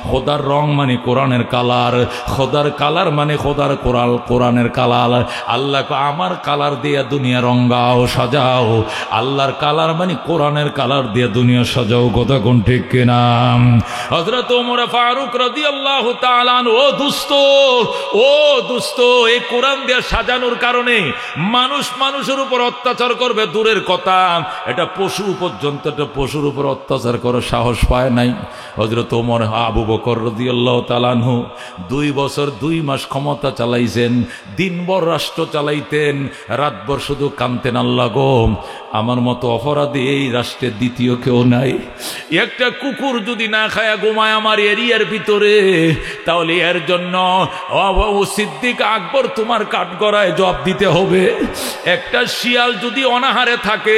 খোদার রং মানে কোরআনের কালার। খোদার কালার মানে খোদার কোরআনের কালার। আল্লাহ কো আমার কালার দিয়ে দুনিয়া রঙাও, সাজাও। আল্লাহর কালার মানে কোরআনের কালার দিয়ে দুনিয়া সাজাও। কথা কোন ঠিক কিনা? হযরত ওমর ফারুক রাদিয়াল্লাহু তাআলা আনহু, ও দোস্ত, ও দোস্ত, এই কোরআন দিয়ে সাজানোর কারণে মানুষ মানুষের উপর অত্যাচার করবে দূরের কথা, এটা পশু পর্যন্ত, এটা পশুর উপর অত্যাচার করার সাহস পায় নাই। হযরত ওমর আবু বকর রাদিয়াল্লাহু তাআলা আনহু 2 বছর 2 মাস ক্ষমতা চালাইছেন, দিনভর রাষ্ট্র চালাইতেন, রাতভর শুধু কানতেন, আল্লাহ গো আমার মতো অপরাধী এই রাষ্ট্রের দ্বিতীয় কেউ নাই। একটা কুকুর যদি না খায়া ঘুমায় আমার এরিয়ার ভিতরে, তাহলে এর জন্য ও সিদ্দিক আকবর তোমার কাঠগড়ায় জবাব দিতে দিতে হবে। একটা শিয়াল যদি অনাহারে থাকে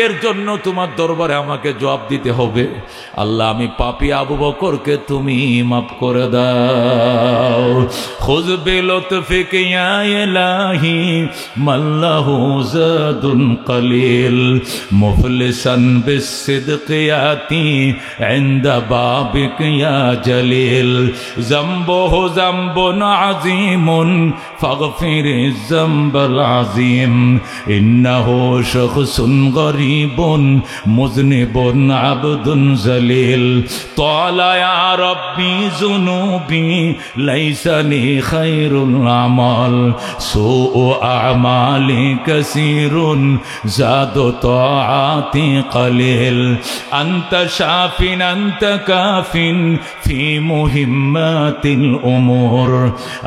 এর জন্য তোমার দরবারে আমাকে জবাব দিতে হবে। আল্লাহ আমি পাপী আবু বকরকে তুমি মাফ করে দাও। খুয বিলুতফিকা ইয়া ইলাহি মাল্লাহু যাদুন কলিল মুফলিসান বিসসিদকি ইয়াতি ইনদা বাবিক ইয়া জলিল যামবুহু যামবুন আযীমুন ফাগফিরিয যামবাল আযীম ইন্নাহু শাখসুন গরীবুন মুযনিবুন আবদুন জালিল তালা ইয়া রাব্বি যুনুবি লাইসা লি খায়রুল আমাল সুউ আমালি কাসীরুন জাদু তাআতি কলিল আনতা শাফিন আনতা কাফিন ফি মুহিম্মাতিল উমুর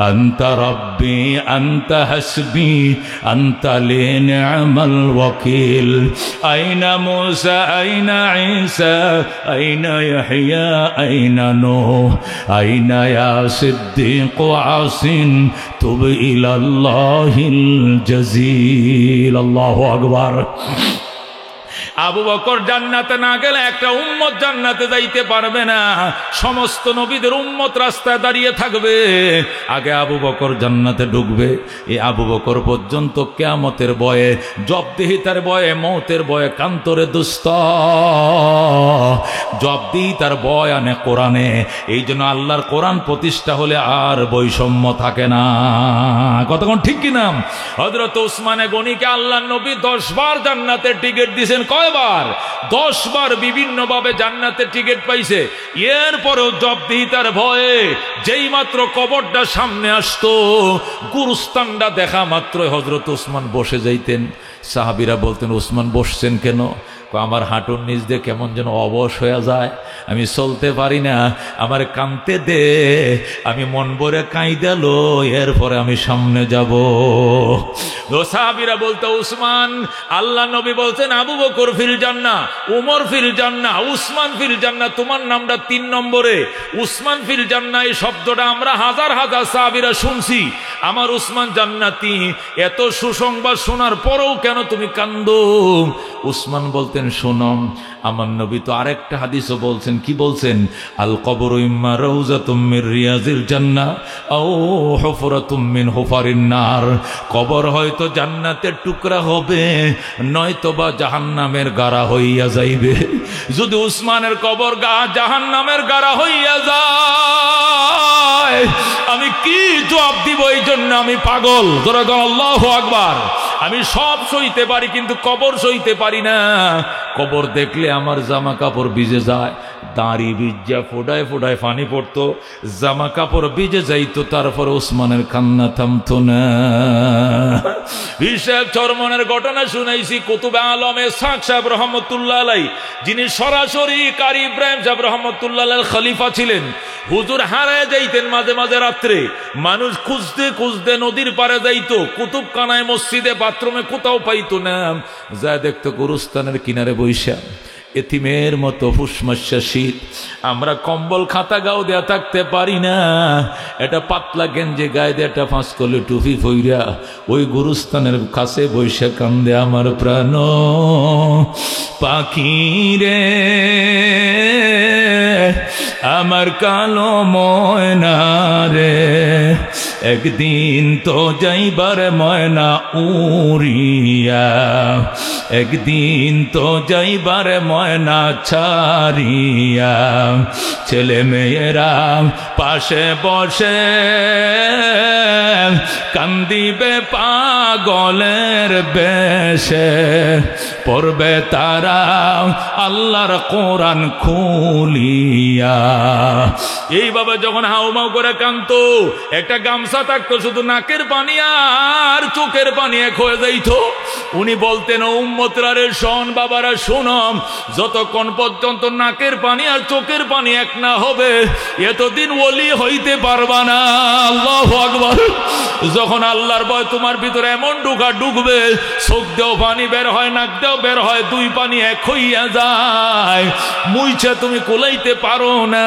আনতা রাব্বি আনতা হাসবি আনতা লি নি'মাল ওয়াকিল আইনা মূসা আইনা ঈসা আইনা ইয়াহইয়া আইনা নূহ আইনা ইয়া সিদ্দীক আসিন তুব ইলাল্লাহিল জাযীল। আল্লাহু আকবার। আবু বকর জান্নাতে না গেলে একটা উম্মত জান্নাতে যাইতে পারবে না। সমস্ত নবীদের উম্মত রাস্তায় দাঁড়িয়ে থাকবে, আগে আবু বকর জান্নাতে ঢুকবে। এই আবু বকর পর্যন্ত কিয়ামতের ভয়ে, জবাবদিহিতার ভয়ে, মৌতের ভয়ে কান্তরে দুস্ত জবাবদিহিতার ভয় আনে কোরআনে। এই জন্য আল্লাহর কোরআন প্রতিষ্ঠা হলে আর বৈষম্য থাকে না। কতক্ষণ ঠিক কিনা? হযরত উসমানে গনিকে আল্লাহর নবী 10 বার জান্নাতের টিকিট দিয়েছেন। কয়বার? 10 বার বিভিন্ন ভাবে জান্নাতের টিকিট পাইছে। এরপরেও জবাবদিহিতার ভয়ে যেই মাত্র কবরটা সামনে আসতো, গুরুস্থানটা দেখা মাত্রই হযরত উসমান বসে যাইতেন। সাহাবীরা বলতেন, উসমান বসছেন কেন? আমার হাঁটুর নিচ দিয়ে কেমন যেন অবশ হয়ে যায়, আমি চলতে পারি না, আমার কাঁদতে দে, আমি মন ভরে কাঁইদালো, এরপরে আমি সামনে যাব। সাহাবীরা বলতো, উসমান, আল্লাহ নবী বলছেন আবু বকর ফিল জান্নাহ, উমর ফিল জান্নাহ, উসমান ফিল জান্নাহ, তোমার নামটা 3 নম্বরে। উসমান ফিল জান্নাহ এই শব্দটা আমরা হাজার হাজার সাহাবীরা শুনছি, আমার উসমান জান্নাতি। এত সুসংবাদ শোনার পরেও কেন তুমি কান্দো? উসমান বলতেন, শোনো, আমার নবী তো আরেকটা হাদিসও বলছেন। কি বলছেন? আল কবরু ইম্মা রাউযাতুম মির রিয়াজিল জান্নাহ আও হুফরাতুম মিন হুফারিন নার। কবর হয়তো জান্নাতের টুকরা হবে, নয়তো বা জাহান্নামের গাড়া হইয়া যাইবে। যদি উসমানের কবর জাহান্নামের গাড়া হইয়া যায়, আমি কি জবাব দিব? এই জন্য আমি পাগল। তোরা বল আল্লাহু আকবার। আমি সব সইতে পারি, কিন্তু কবর সইতে পারি না। কবর দেখলে আমার জামা কাপড় ভিজে যায়, দাঁড়ি ভিজা ফোটায় ফোটায় পানি পড়তো, জামা কাপড় ভিজে যাইতো, তারপর উসমানের কান্না থামতো না। হিসাব চরমনের ঘটনা শুনাইছি। কুতুবে আলমে ইসহাক সাহেব রহমতুল্লাহ আলাইহি, যিনি সরাসরি কারি ইব্রাহিম সাহেব রহমতুল্লাহ আলাইহির খলিফা ছিলেন, হুজুর হারায় যাইতেন মাঝে মাঝে রাত্রে। মানুষ খুঁজতে খুঁজতে নদীর পারে যাইতো, কুতুবখানায়, মসজিদে, বাথরুমে কোথাও পাইতো না। যা দেখতো গুরুস্থানের কিনারে বৈশা, এতিমের মতো ফুসমাসা শীত। আমরা কম্বল খাতা গাও দেয়া থাকতে পারি না, এটা পাতলা গেঞ্জে গায়ে দিয়ে একটা 5 কলি টুপি ফইরা ওই গুরুস্থানের কাছে বৈশা কান্দে আমার প্রাণ পাখি রে, আমার কালো ময়না রে, একদিন তো যাইবার ময়না উড়িয়া, একদিন তো যাইবার ময়না ছাড়িয়া। ছেলে মেয়েরা পাশে বসে কান্দিবে পাগলের বেশে, পড়বে তারা আল্লাহর কোরআন খুলিয়া। এইভাবে যখন হাউমাউ করে কাঁদতো, একটা গামছা থাকতো, শুধু নাকের পানি আর চোখের পানি এক হয়ে যাইতো। উনি বলতেন, উম্মতরা রে শোন, বাবারা শোনম, যতক্ষণ পর্যন্ত নাকের পানি আর চোখের পানি এক না হবে, এতদিন ওলি হইতে পারবা না। আল্লাহু আকবার। যখন আল্লাহর ভয় তোমার ভিতরে এমন ঢুকবে, চোখ দিয়েও পানি বের হয়, নাক দিয়েও বের হয়, দুই পানি এক হইয়া যায়, মুইছা তুমি কোলাইতে পারো না,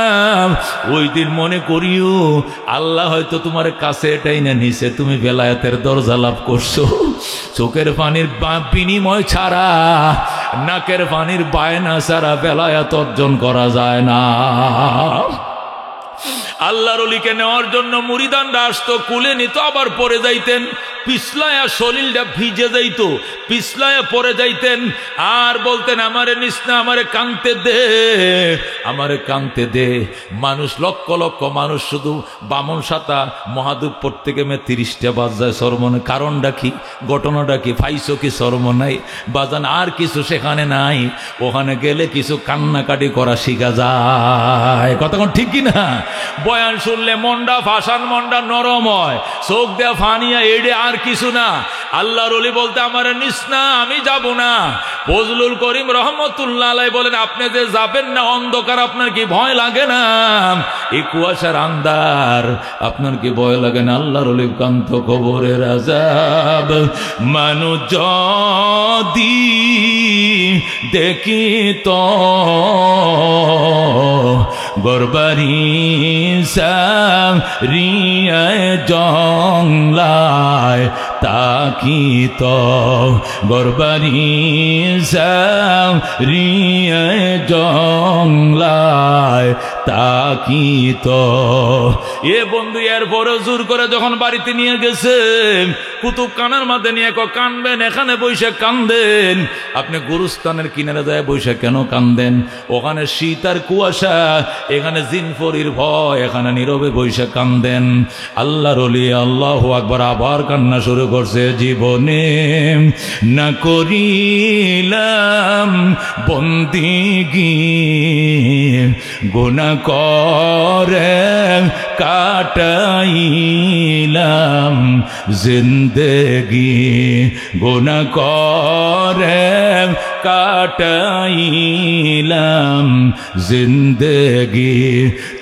ওই দিন মনে করিও আল্লাহ হয়তো তোমার কাছে এটাই না নিছে, তুমি বেলায়েতের দরজা লাভ করছো। চোখের পানির বিনিময় ছাড়া, নাকের পানির বায়না ছাড়া বেলায়েত অর্জন করা যায় না। আল্লাহর ওলিকে নেওয়ার জন্য মুরিদানরা আসতো, কুলে নিত, আবার পরে যাইতেন, পিছলায়া শরীরটা ভিজে যাইত, পিছলায়া পরে যাইতেন, আর বলতেন আমারে নিস না, আমারে কানতে দে, আমারে কানতে দে। মানুষ লক্ষ লক্ষ মানুষ শুধু বামন সাতা মহাদুপুর থেকে 30টা বাজ যায় সরমনে। কারণটা কি, ঘটনাটা কি, ফাইসো কি সরম নাই বাজান, আর কিছু সেখানে নাই, ওখানে গেলে কিছু কান্নাকাটি করা শিখা যায়। কতক্ষণ ঠিক কি না? বয়ান শুনলে মনটা ফাঁসান, মনটা নরম হয়, চোখ দেয়া ফানিয়া এড়ে আর কিছু না। আল্লাহর ওলি বলতে আমার নিস না, আমি যাব না। ফজলুল করিম রহমতুল্লাহ আলাইহি বলেন আপনি যে যাবেন না, অন্ধকার আপনার কি ভয় লাগে না? এই কুয়াশার আন্ধার আপনার কি ভয় লাগে না? আল্লাহর ওলি কান্ত কবরের আযাব মানুষ যদি দেখি তো গরবারি সারিয়ায় জংলায় তাকি তো গরবারি সারিয়ায় জংলায় তাকি তো। এ বন্ধু এরপরে জোর করে যখন বাড়িতে নিয়ে গেছে, কুতুব কানের মাঝে নিয়ে কানবেন, এখানে বসে কান্দেন। আপনি গুরুস্থানের কিনারে যায় বসে কেন কান্দেন? ওখানে শীত আর কুয়াশা, এখানে জিনফরির ভয়, এখানে নীরবে বসে কান্দেন। আল্লাহর ওলি আল্লাহু আকবার আবার কান্না শুরু করছে। জীবনে না করিলাম বন্দিগি, গুনাহ করে কাটাইলাম জিন্দেগি, গুনাহ করে কাটাইলাম জিন্দেগি।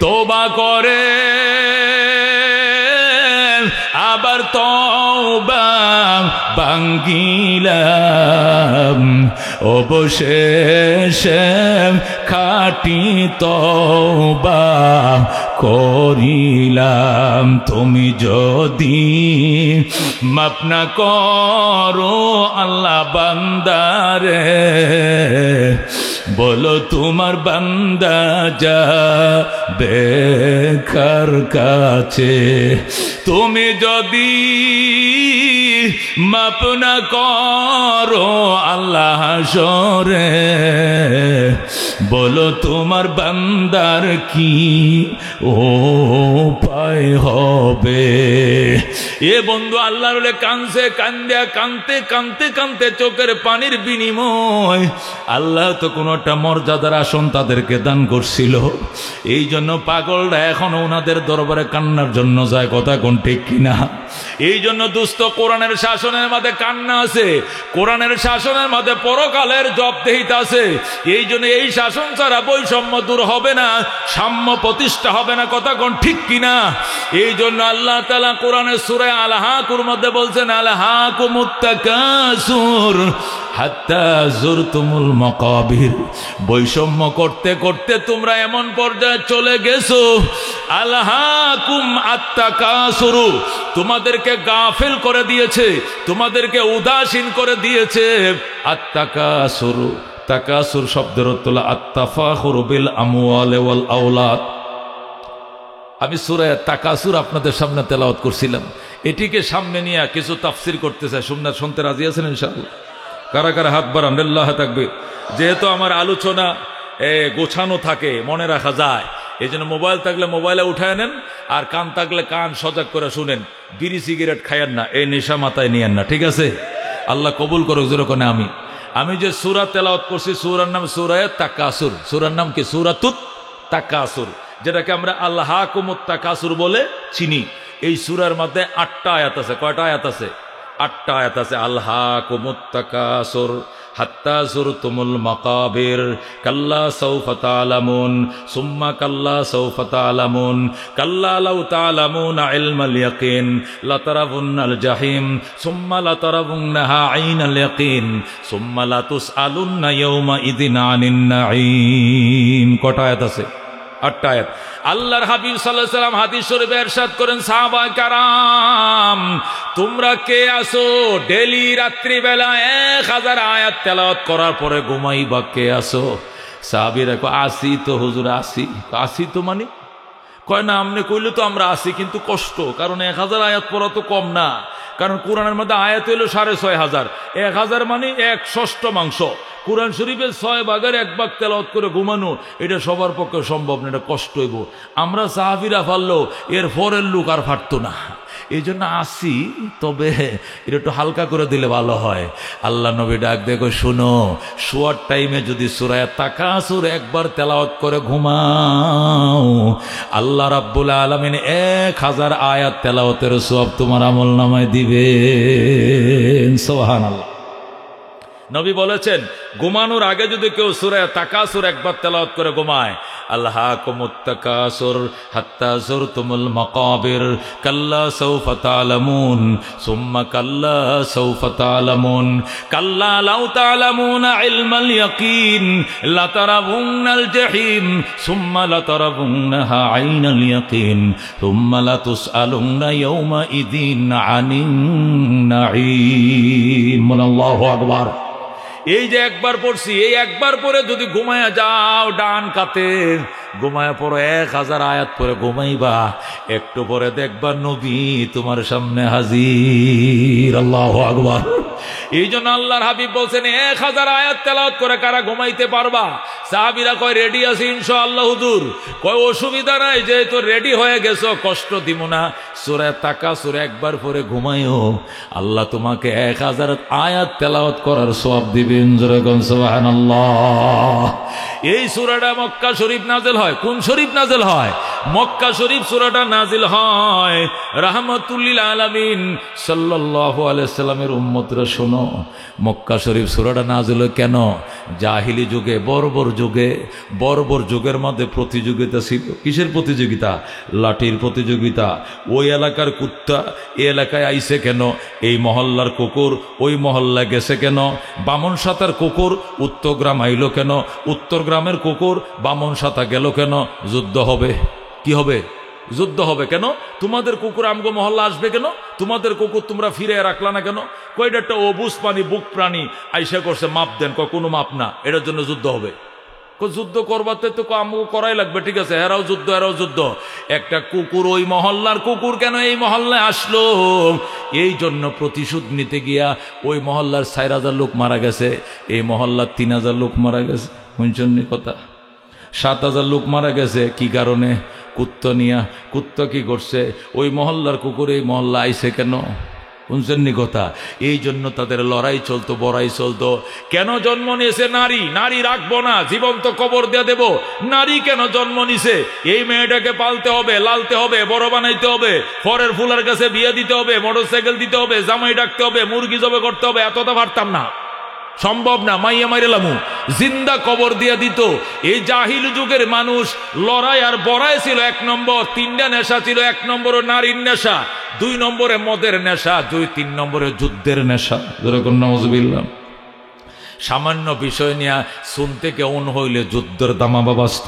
তওবা করে আবার তওবা ভাঙ্গিলাম, অবশেষে খাঁটি তওবা করিলাম। তুমি যদি মাফ না করো আল্লাহ বান্দারে, বলো তোমার বান্দা যাবে কার কাছে? তুমি যদি মাফ না করো আল্লাহ হাসরে, বলো তোমার বান্দার কি উপায় হবে? এ বন্ধু আল্লাহর ওলি কানছে, কান্দা কানতে কানতে কানতে চোখের পানির বিনিময় আল্লাহ তো কোনো একটা মর্যাদার আসন তাদেরকে দান করছিল। এই জন্য পাগলরা এখন ওনাদের দরবারে কান্নার জন্য যায়। কথা কোন ঠিক কিনা? এই জন্য দুস্থ কোরআনের শাসনের মাঝে কান্না আছে, কোরআনের শাসনের মাঝে পরকালের জবাবদিহিতা আছে। এই জন্য এই শাসন ছাড়া বৈষম্য দূর হবে না, সাম্য প্রতিষ্ঠা হবে না। কথা কোন ঠিক কিনা? এই জন্য আল্লাহ তাআলা কোরআনের সূরা আল হাকুর মধ্যে বলছেন, আল হাকুমুত তাকাসুর হাত্তা জুরতুমুল মাকাবির। বৈষম্য করতে করতে তোমরা এমন পর্যায়ে চলে গেছো, আল হাকুম আত-তাকাসুরু, তোমাদেরকে গাফিল করে দিয়েছে, তোমাদেরকে উদাসীন করে দিয়েছে। আত-তাকাসুরু, তাকাসুর শব্দের অর্থ হলো আত-তাফাখুরু বিল আমওয়ালি ওয়াল আওলাদ। আমি সূরা তাকাসুর আপনাদের সামনে তেলাওয়াত করছিলাম, এটিকে সামনে নিয়ে কিছু তাফসির করতে চাই। শুনতে রাজি আছেন ইনশাআল্লাহ? কারা কারা হাত বাড়ান, আল্লাহ তাকবীর। যেহেতু আমার আলোচনা গোছানো থাকে, মনে রাখা যায়, এই জন্য মোবাইল থাকলে মোবাইলে উঠায় নেন, আর কান থাকলে কান সজাগ করে শুনেন। বিড়ি সিগারেট খায়েন না, এই নেশা মাথায় নিয়েন না, ঠিক আছে? আল্লাহ কবুল করুক যেরকম। আমি যে সূরা তেলাওয়াত করছি, সূরার নাম সূরা তাকাসুর। সূরার নাম কি? সূরাতুত তাকাসুর, যেটাকে আমরা আল হাকুমুত তাকাসুর বলে চিনি। এই সূরার মধ্যে 8টা আয়াত আছে। কয়টা আয়াত আছে? 8টা আয়াত আছে। আল হাকুমুত তাকাসুর হাত্তা যুরতুমুল মাকাবির কাল্লা সাউফা তা'লামুন সুম্মা কাল্লা সাউফা তা'লামুন কাল্লা লাউ তা'লামুনা ইলমাল ইয়াকিন লাতারাবুন্নাল জাহিম সুম্মা লাতারাবুন্নাহা আইনাল ইয়াকিন সুম্মা লাতুসআলুন্না ইয়াওমা ইযিন আনিন নাঈম। কটা আয়াত আছে? 8টা আয়াত। আল্লাহর হাবিব সাল্লাল্লাহু আলাইহি ওয়াসাল্লাম হাদিস শরীফে ইরশাদ করেন, সাহাবায়ে কেরাম তোমরা কে আসো ডেলি রাত্রি বেলা 1000 আয়াত তেলাওয়াত করার পরে ঘুমাইবা, কে আসো? সাহাবীরা কয় আসি তো হুজুর, আসি তো মানে কয় না আমনে কইলে তো আমরা আসি, কিন্তু কষ্ট, কারণ 1000 আয়াত পড়া তো কম না, কারণ কোরআনের মধ্যে আয়াত হইল 6500, 1000 মানে 1/6 কোরআন শরীফের 6 ভাগের 1 ভাগ তেলাওয়াত করে ঘুমানো এটা সবার পক্ষে সম্ভব না, এটা কষ্ট হইব। আমরা সাহাবীরা পারলো, এর পরের লোক আর পারতো না, এই জন্য আসি, তবে এটা একটু হালকা করে দিলে ভালো হয়। আল্লাহ নবী ডাক দেখো, শুনো, শোয়ার টাইমে যদি সূরা তাকাসুর একবার তেলাওয়াত করে ঘুমাও, আল্লাহ রাব্বুল আলামিন 1000 আয়াত তেলাওয়াতের সওয়াব তোমার আমলনামায় দিবেন। সুবহানাল্লাহ। নবী বলেছেন, ঘুমানোর আগে যদি কেউ সূরা তাকাসুর একবার তেলাওয়াত করে ঘুমায়, আল্লাহাকুমুত তাকাসুর হাত্তা যুরতুমুল মাকাবির কাল্লা সাউফা তা'লামুন সুম্মা কাল্লা সাউফা তা'লামুন কাল্লা লাউ তা'লামুনা ইলমাল ইয়াকিন লাতারাবুন্নাল জাহিম সুম্মা লাতারাবুন্নাহা আইনাল ইয়াকিন সুম্মা লাতুসআলুন্না ইয়াওমা ইযিন আনিন নাঈম। আল্লাহু আকবার। এই যে একবার পড়ছি, এই একবার পরে যদি ঘুমায়া যাও ডান কাতে, ঘুমায়া পড়ো 1000 আয়াত পরে ঘুমাইবা, একটু পরে দেখবা নবী তোমার সামনে হাজির। আল্লাহু আকবার। এই জন্য আল্লাহর হাবিব বলছেন 1000 আয়াত তেলাওয়াত করে কারা ঘুমাইতে পারবা? সাহাবীরা কয় রেডি আছি ইনশাআল্লাহ হুজুর। কয় অসুবিধা নাই, যেহেতু রেডি হয়ে গেছো কষ্ট দিব না, সূরা তাকাসুর একবার পরে ঘুমাইও, আল্লাহ তোমাকে 1000 আয়াত তেলাওয়াত করার সওয়াব দিবেন। জোরে কোন সুবহানাল্লাহ। এই সূরাটা মক্কা শরীফ নাজিল হয়। কোন শরীফ নাজিল হয়? মক্কা শরীফ সূরাটা নাজিল হয়। রাহমাতুল লিল আলামিন সাল্লাল্লাহু আলাইহি সাল্লামের উম্মতরা শোনো, মক্কা শরীফ সূরাটা নাজিল হয় কেন? জাহিলি যুগে, বর্বর যুগের মধ্যে প্রতিযোগিতা ছিল। কিসের প্রতিযোগিতা? লাঠির প্রতিযোগিতা। ওই এলাকার কুত্তা এই এলাকায় আইছে কেন, এই মহল্লার কুকুর ওই মহল্লায় গেছে কেন, বামন সাতার কুকুর উত্তর গ্রাম আইলো কেন, উত্তর গ্রামের কুকুর বামন সাতা গেল কেন? যুদ্ধ হবে। কি হবে? যুদ্ধ হবে। কেন? তোমাদের কুকুর আমগো মহল্লা আসবে কেন? তোমাদের কুকুর তোমরা ফিরে রাখলা না কেন? কয়টা একটা অবুজ প্রাণী, বুক প্রাণী আইসা করছে, মাপ দেন। কোনো মাপ না, এটার জন্য যুদ্ধ হবে। যুদ্ধ করবাতে তো আমগো করাই লাগবে, ঠিক আছে, এরাও যুদ্ধ। একটা কুকুর, ওই মহল্লার কুকুর কেন এই মহল্লায় আসলো? এই জন্য প্রতিশোধ নিতে গিয়া ওই মহল্লার 4000 লোক মারা গেছে, এই মহল্লার 3000 লোক মারা গেছে। শুনছেন কথা? 7000 লোক মারা গেছে। কি কারণে? কুত্তা কি করছে? ওই মহল্লার কুকুর এই মহল্লা আইছে কেন? শুনছেন কথা? এই জন্য তাদের লড়াই চলতো, বড়াই চলতো। কেন জন্ম নিয়েছে নারী রাখবো না, জীবন্ত কবর দিয়ে দেব। নারী কেন জন্ম নিছে? এই মেয়েটাকে পালতে হবে, লালতে হবে, বড় বানাইতে হবে, ফরের ফুলার কাছে বিয়ে দিতে হবে, মোটরসাইকেল দিতে হবে, জামাই ডাকতে হবে, মুরগি জবে করতে হবে। এতটা পারতাম না, সম্ভব না। মাইয়া মাইরেলামু জিন্দা কবর দিয়ে দিত। এই জাহিল যুগের মানুষ লড়াই আর বড়াই ছিল 1 নম্বর। 3টা নেশা ছিল। 1 নম্বরে নারীর নেশা, 2 নম্বরে মদের নেশা, 3 নম্বরে যুদ্ধের নেশা। যেরকম নাউজুবিল্লাহ। সামান্য বিষয় নিয়ে শুনতে কেমন হইলে যুদ্ধের দামাবা বাঁচত,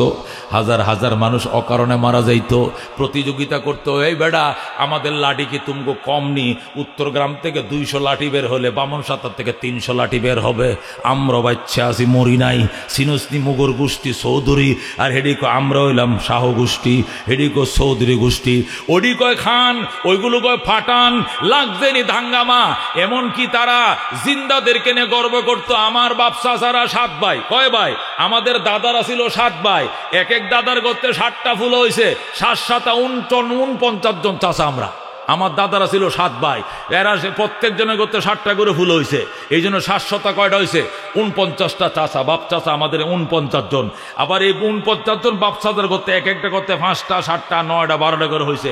হাজার মানুষ অকারণে মারা যাইত। প্রতিযোগিতা করতো, এই বেড়া আমাদের লাঠি কি তুমগো কম নি? উত্তর গ্রাম থেকে 200 লাঠি বের হলে বামন সাতার থেকে 300 লাঠি বের হবে। আমরা বাচ্চা আছি, মরি নাই। সিনুসনি মুগর গোষ্ঠী চৌধুরী, আর হেডি কয় আমরা হইলাম শাহ গোষ্ঠী, হেডি কয় চৌধুরী গোষ্ঠী, ওডি কয় খান, ওইগুলো কয় ফাটান। লাগজেনি দাঙ্গামা। এমনকি তারা জিন্দাদেরকে নিয়ে গর্ব করতো। আমার বাপ চাচারা 7 ভাই। কয় ভাই? আমাদের দাদারা ছিল 7 ভাই। এক দাদার গর্তে 60টা ফুল হয়েছে, 7 7 49 জন চাচা আমরা। আমার দাদারা ছিল 7 ভাই, এরা প্রত্যেকজনের করতে 60টা করে ফুল হয়েছে। এই জন্য 700টা কয়টা হয়েছে? 49টা চাচা, বাপ চাচা আমাদের 49 জন। আবার এই 49 জন বাপ চাচার করতে এক একটা করতে 5টা 7টা 9টা 12টা করে হয়েছে।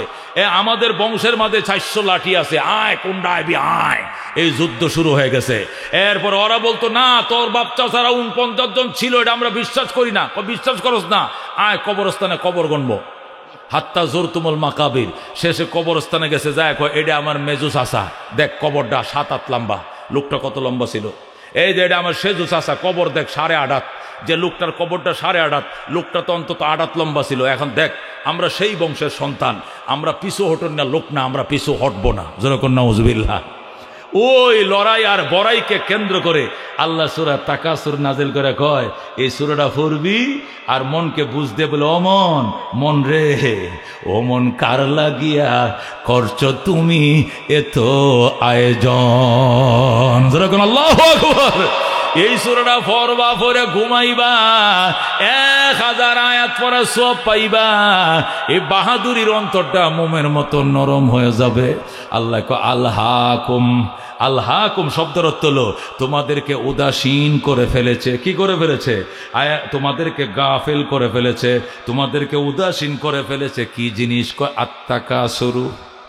আমাদের বংশের মাঝে 400 লাঠি আছে, আয় কোনটা আইবি আয়। এই যুদ্ধ শুরু হয়ে গেছে। এরপর ওরা বলতো না তোর বাপ চাচারা 49 জন ছিল, এটা আমরা বিশ্বাস করি না। বিশ্বাস করস না, আয় কবরস্থানে কবর গণবো। হাত্তা জোরতুমুল মাকাবির, শেষে কবরস্থানে গেছে, যায় এটা আমার মেজু চাচা, দেখ কবরটা 7-8 লম্বা। লোকটা কত লম্বা ছিল? এই যে এটা আমার সেজু চাচা, কবর দেখ 8.5 হাত। যে লোকটার কবরটা 8.5 হাত, লোকটা তো অন্তত 8 হাত লম্বা ছিল। এখন দেখ আমরা সেই বংশের সন্তান, আমরা পিছু হটন না লোক না, আমরা পিছু হটবো না। যেরকম নাউজুবিল্লাহ। ওই লড়াই আর বড়াইকে কেন্দ্র করে আল্লাহ সূরা তাকাসুর নাজিল করে কয়, এই সূরাটা পড়বি আর মনকে বুঝতে বলে, ও মন, মন রে, ও মন কার লাগিয়া করছো তুমি এত আয়োজন। যেরকম আল্লাহু আকবার। এই সূরাটা পড়বা, পড়ে ঘুমাইবা, 1000 আয়াত পড়া সব পাইবা। এই বাহাদুরির অন্তরটা মোমের মতো নরম হয়ে যাবে। আল্লাহ কয় আল্হাকুম, আল্হাকুম শব্দের অর্থ হলো তোমাদেরকে উদাসীন করে ফেলেছে। কি করে ফেলেছে? তোমাদেরকে গাফেল করে ফেলেছে, তোমাদেরকে উদাসীন করে ফেলেছে। কি জিনিস? কয় আত্তাকাসুরু।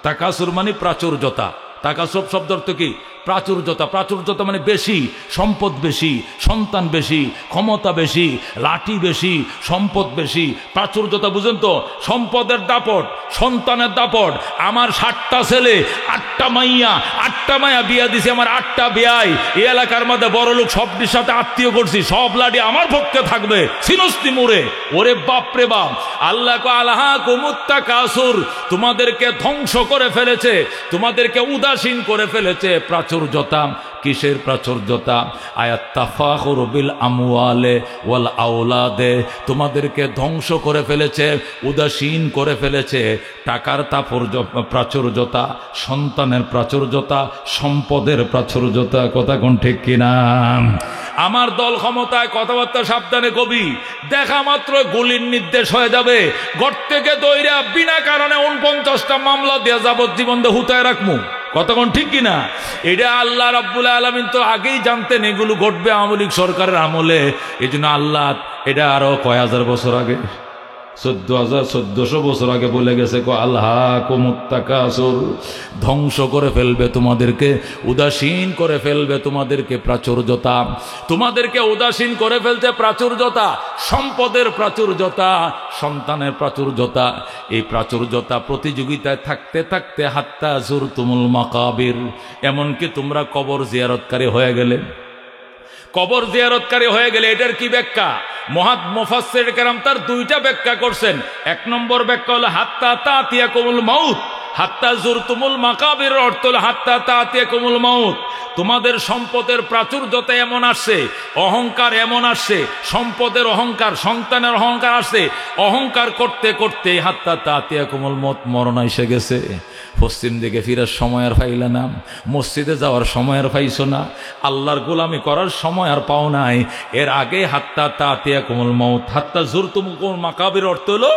তাকাসুর মানে প্রাচুর্যতা। তাকাসুর শব্দের অর্থ কি? প্রাচুর্যতা। প্রাচুর্যতা মানে বেশি, সম্পদ বেশি, সন্তান বেশি, ক্ষমতা বেশি, লাঠি বেশি, সম্পদ বেশি। প্রাচুর্যতা বুঝেন তো? সম্পদের দাপট, সন্তানের দাপট। আমার 7টা ছেলে, 8টা মাইয়া, 8টা মাইয়া বিয়া দিছে, আমার 8টা বিয়াই। এই এলাকার মধ্যে বড় লোক সবটির সাথে আত্মীয় করছি, সব লাঠি আমার পক্ষে থাকবে, সিনস্তি মোড়ে। ওরে বাপ রে বাপ। আল্লাহ কো আলহাকুমুত তাকাসুর, তোমাদেরকে ধ্বংস করে ফেলেছে, তোমাদেরকে উদাসীন করে ফেলেছে। প্রাচুর্যতা। কিসের প্রাচুর্যতা? আয়াত তাফাখুরু বিল আমওয়ালে ওয়াল আওলাদে, তোমাদেরকে ধ্বংস করে ফেলেছে, উদাসীন করে ফেলেছে। টাকার প্রাচুর্যতা, সন্তানের প্রাচুর্যতা, সম্পদের প্রাচুর্যতা। কথা কোন ঠিক কিনা? আমার দল ক্ষমতায়, কথাবার্তা সাবধানে কবি, দেখা মাত্র গুলির নির্দেশ হয়ে যাবে। ঘর থেকে দইরা বিনা কারণে 49টা মামলা দিয়ে যাবজ্জীবন হুতায় রাখমু। কতক্ষণ ঠিক কিনা? এটা আল্লাহ রাব্বুল আলামিন তো আগেই জানতেন এগুলো ঘটবে আওয়ামী লীগ সরকারের আমলে। এই জন্য আল্লাহ এটা আরো কয় হাজার বছর আগে, 14,000-1400 বছর আগে বলে গেছে, আলহাকুমুত তাকাসুর, ধ্বংস করে ফেলবে তোমাদেরকে, উদাসীন করে ফেলবে তোমাদেরকে প্রাচুর্যতা। তোমাদেরকে উদাসীন করে ফেলতে প্রাচুর্যতা, সম্পদের প্রাচুর্যতা, সন্তানের প্রাচুর্যতা। এই প্রাচুর্যতা প্রতিযোগিতায় থাকতে থাকতে হাত্তা জুরতুমুল মাকাবির, এমনকি তোমরা কবর জিয়ারতকারী হয়ে গেলে। কবর জিয়ারতকারী হয়ে গেলে এটার কি ব্যাখ্যা? মুফাসসির কেরাম তার 2টা ব্যাখ্যা করছেন। 1 নম্বর ব্যাখ্যা হলো হাত্তা তাতিয়াকুমুল মাউত। হাত্তা জুরতুমুল মাকাবির অর্থ হলো হাত্তা তাতিয়াকুমুল মাউত। তোমাদের সম্পদের প্রাচুর্যতা এমন আসছে, অহংকার এমন আসছে, সম্পদের অহংকার, সন্তানের অহংকার আসছে, অহংকার করতে করতে হাত্তা তাতিয়াকুমুল মউত, মরণ এসে গেছে। পশ্চিম দিকে ফিরার সময় আর পাইলে না, মসজিদে যাওয়ার সময় আর পাইছো না, আল্লাহর গোলামি করার সময় আর পাও নাই। এর আগে হাত্তা তাতিয়াকুমুল মউত। হাত্তা জুরতুমুল মাকাবির অর্থ হলো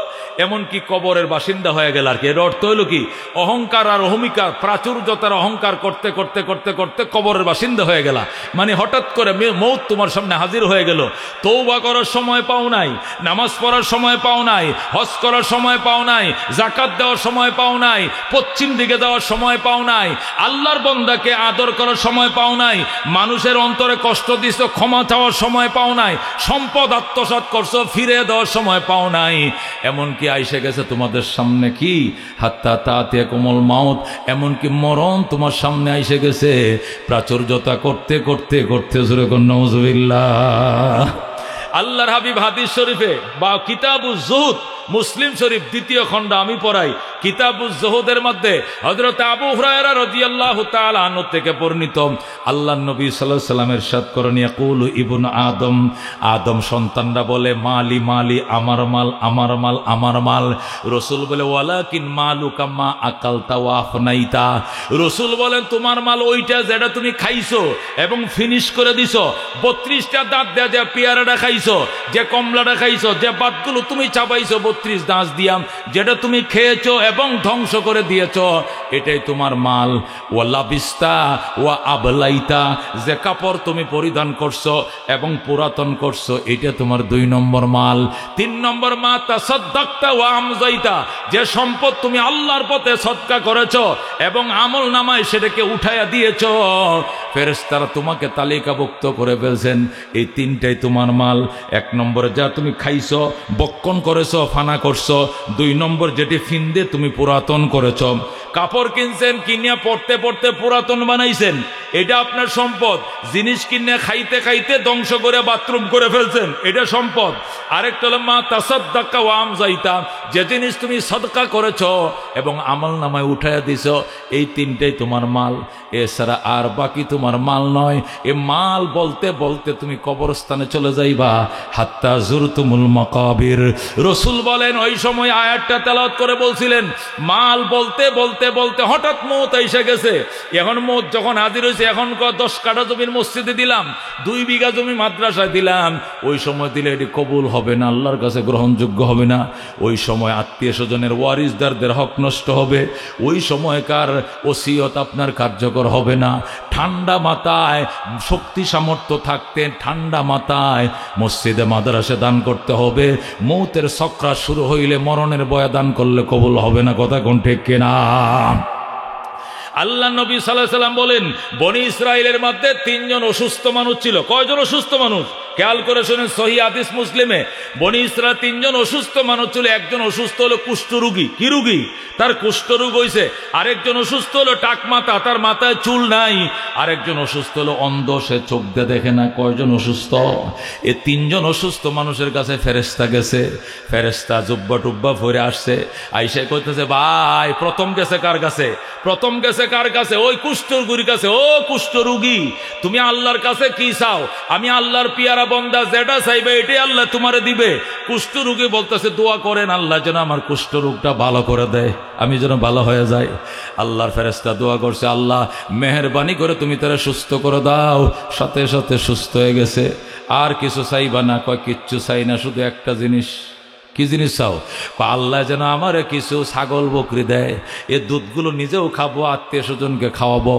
এমনকি কবরের বাসিন্দা হয়ে গেল আর কি। এর অর্থ হলো কি? অহংকার আর অহমিকা, প্রাচুর্যতার অহংকার করতে করতে করতে করতে কবরের বাসিন্দা হয়ে গেল। মানে হঠাৎ করে মৌত তোমার সামনে হাজির হয়ে গেল। তওবা করার সময় পাও নাই, নামাজ পড়ার সময় পাও নাই, হজ করার সময় পাও নাই, যাকাত দেওয়ার সময় পাও নাই, পশ্চিম দিকে যাওয়ার সময় পাও নাই, আল্লাহর বান্দাকে আদর করার সময় পাও নাই, মানুষের অন্তরে কষ্ট দিছো, ক্ষমা চাওয়ার সময় পাও নাই, সম্পদ আত্মসাৎ করছো, ফিরে দেওয়ার সময় পাও নাই। এমনকি আইসে গেছে তোমাদের সামনে কি? হাত্তা তাতিয়াকুমুল মাউত, এমনকি মরণ তোমার সামনে আইসে গেছে। প্রাচুর্যতা করতে করতে করতে জোরে কোন নাউজুবিল্লাহ। আল্লাহর হাবিব হাদিস শরীফে বা কিতাবুজ জুহুদ, মুসলিম শরীফ 2য় খণ্ড আমি পড়াই, কিতাবুজ জুহুদের মধ্যে হযরত আবু হুরায়রা রাদিয়াল্লাহু তাআলা আনহু থেকে বর্ণিত, আল্লাহর নবী সাল্লাল্লাহু আলাইহি ওয়াসাল্লাম ইরশাদ করেন, ইয়াকুলু ইবনু আদম, আদম সন্তানরা বলে, মালি মালি, আমার মাল আমার মাল আমার মাল। রাসূল বলে, ওয়ালাকিন মালুকা মা আকালতা ওয়া আফনাইতা। রাসূল বলেন, তোমার মাল ওইটা যেটা তুমি খাইছো এবং ফিনিশ করে দিছো। 32টা দাঁত দেয়া যে পেয়ারাটা খাইছো, যে কমলাটা খাইছো, যে বাতগুলো তুমি চাবাইছো 32 দাঁত দিয়াম, যেটা তুমি খেয়েছো এবং ধ্বংস করে দিয়েছ, এটাই তোমার মাল। ওয়াল্লা বিস্তা ওয়া আবলাইতা, যে কাপড় তুমি পরিধান করছো এবং পুরাতন করছো, এটা তোমার 2 নম্বর মাল। 3 নম্বর মা তাসাদ্দাকতা ওয়া আমজাইতা, যে সম্পদ তুমি আল্লাহর পথে সদকা করেছো এবং আমল নামায় সেটাকে উঠাইয়া দিয়েছো, ফেরেশতারা তোমাকে তালিকাভুক্ত করে ফেলছেন, এই 3টাই তোমার মাল। 1 নম্বরে যা তুমি খাইছো, বক্ষণ করেছো, ফানা করছো। 2 নম্বর যেটি ফিন্দে তুমি পুরাতন করেছো। কাপড় কিনছেন, কিনিয়া পড়তে পড়তে পুরাতন বানাইছেন, এটা আপনার সম্পদ। জিনিস কিনে খাইতে খাইতে ধ্বংস করে বাথরুম করে ফেলছেন, এটা সম্পদ। আরেকটা হলো মা তাসাদ্দাকা ওয়া আমজাইতা, যে জিনিস তুমি সদকা করেছো এবং আমল নামায় উঠাইয়া দিছো, এই 3টাই তোমার মাল। এছাড়া আর বাকি তোমার মাল নয়। এ মাল বলতে বলতে তুমি কবরস্থানে চলে যাইবা, হাত্তা জুরতুমুল মাকাবির। রাসূল বলেন, ওই সময় আয়াতটা তেলাওয়াত করে বলছিলেন, মাল বলতে বলতে বলতে হঠাৎ মওত এসে গেছে। এখন মওত যখন হাজির হয়েছে, এখন 10 কাঠা জমির মসজিদে দিলাম, 2 বিঘা জমি মাদ্রাসায় দিলাম, ওই সময় দিলে এটি কবুল হবে না, আল্লাহর কাছে গ্রহণযোগ্য হবে না। ওই সময় আত্মীয় স্বজনের ওয়ারিসদারদের হক নষ্ট হবে, ওই সময়কার ওসিয়ত আপনার কার্যকর হবে না। ঠান্ডা মাথায়, শক্তি সামর্থ্য থাকতে ঠান্ডা মাথায় মসজিদে মাদ্রাসা দান করতে হবে। মৌতের সক্রাত শুরু হইলে, মরণের বয়া দান করলে কবুল হবে না। কথা কোন ঠিক কিনা? আল্লাহ নবী সাল্লাল্লাহু আলাইহি ওয়াসাল্লাম বলেন, বনি ইসরাইলের মধ্যে 3 জন অসুস্থ মানুষ ছিল। কয়জন অসুস্থ মানুষ? খেয়াল করে শুনেন, সহিহ হাদিস মুসলিমে বনি ইসরাইল 3 জন অসুস্থ মানুষ ছিল। একজন অসুস্থ হলো কুষ্ঠরোগী। কি রোগী? তার কুষ্ঠরোগ হয়েছে। আরেকজন অসুস্থ হলো টাক মাথা, তার মাথায় চুল নাই। আরেকজন অসুস্থ হলো অন্ধ, সে চোখ দিয়ে দেখে না। কয়জন অসুস্থ? এ 3 জন অসুস্থ মানুষের কাছে ফেরেশতা গেছে। ফেরেশতা জুব্বা টুব্বা পরে আসছে, আইসা কইতেছে, ভাই প্রথম গেছে কার কাছে? প্রথম গেছে কার কাছে? ওই কুষ্ঠরোগীর কাছে। ও কুষ্ঠরোগী, তুমি আল্লাহর কাছে কি চাও? আমি আল্লাহর পিয়ারা বন্দা, যেটা চাইবে এটাই আল্লাহ তোমারে দিবে। কুষ্ঠরোগী বলতেছে, দোয়া করেন আল্লাহ যেন আমার কুষ্ঠরোগটা ভালো করে দেয়, আমি যেন ভালো হয়ে যাই। আল্লাহর ফেরেশতা দোয়া করছে, আল্লাহ মেহেরবানি করে তুমি তারা সুস্থ করে দাও। সাথে সাথে সুস্থ হয়ে গেছে। আর কিছু চাইবা না? কয় কিচ্ছু চাই না, শুধু একটা জিনিস। কি জিনিস চাও? আল্লাহ যেন আমারে কিছু ছাগল বকরি দেয়, এ দুধগুলো নিজেও খাবো, আত্মীয় স্বজনকে খাওয়াবো।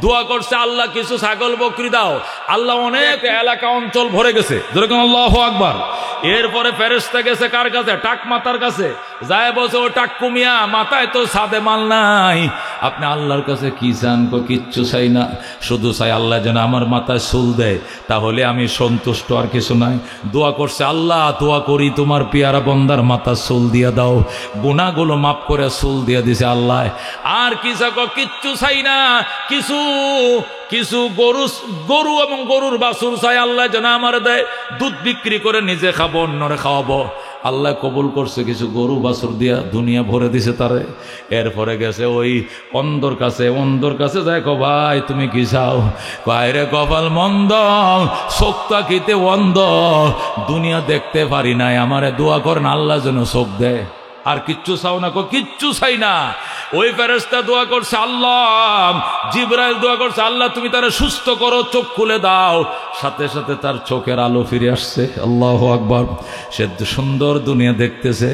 দোয়া করছে, আল্লাহ কিছু ছাগল বকরি দাও। আল্লাহ অনেক এলাকা অঞ্চল ভরে গেছে, যেরকম আল্লাহু আকবার। এরপরে ফেরেশতা গেছে কার কাছে? টাক মাতার কাছে। যায় বলছে, ও টাক্কু মিয়া, মাথায় তো সাদে মাল নাই, আপনি আল্লাহর কাছে কি চান? কিচ্ছু চাই না, শুধু চাই আল্লাহ যেন আমার মাথায় চুল দেয়, তাহলে আমি সন্তুষ্ট, আর কিছু নাই। দোয়া করছে, আল্লাহ দোয়া করি তোমার পিয়ারা বন্দার মাথা চুল দিয়া দাও। গুনাহগুলো মাফ করে চুল দিয়া দিছে আল্লাহ। আর কি চাও? কিচ্ছু চাই না, কিছু কিছু গরু এবং গরুর বাছুর চাই আল্লাহ যেন আমার দেয়, দুধ বিক্রি করে নিজে খাবো, অন্যরে খাওয়াবো। আল্লাহ কবুল করছে, কিছু গরু বাছুর দিয়া দুনিয়া ভরে দিছে তারে। এরপরে গেছে ওই অন্ধর কাছে। অন্ধর কাছে দেখো, ভাই তুমি কি চাও? বাইরে কপাল মন্দ, চোখটা কিতে অন্ধ, দুনিয়া দেখতে পারি নাই, আমারে দোয়া করেন আল্লাহ যেন চোখ দেয়। আর কিচ্ছু চাও না? কিচ্ছু চাই না। ওই ফেরেশতা দোয়া করছে, আল্লাহ জিবরাইল দোয়া করছে, আল্লাহ তুমি তারে সুস্থ করো, চোখ খুলে দাও। সাথে সাথে তার চোখের আলো ফিরে আসছে। আল্লাহু আকবার। সে সুন্দর দুনিয়া দেখতেছে।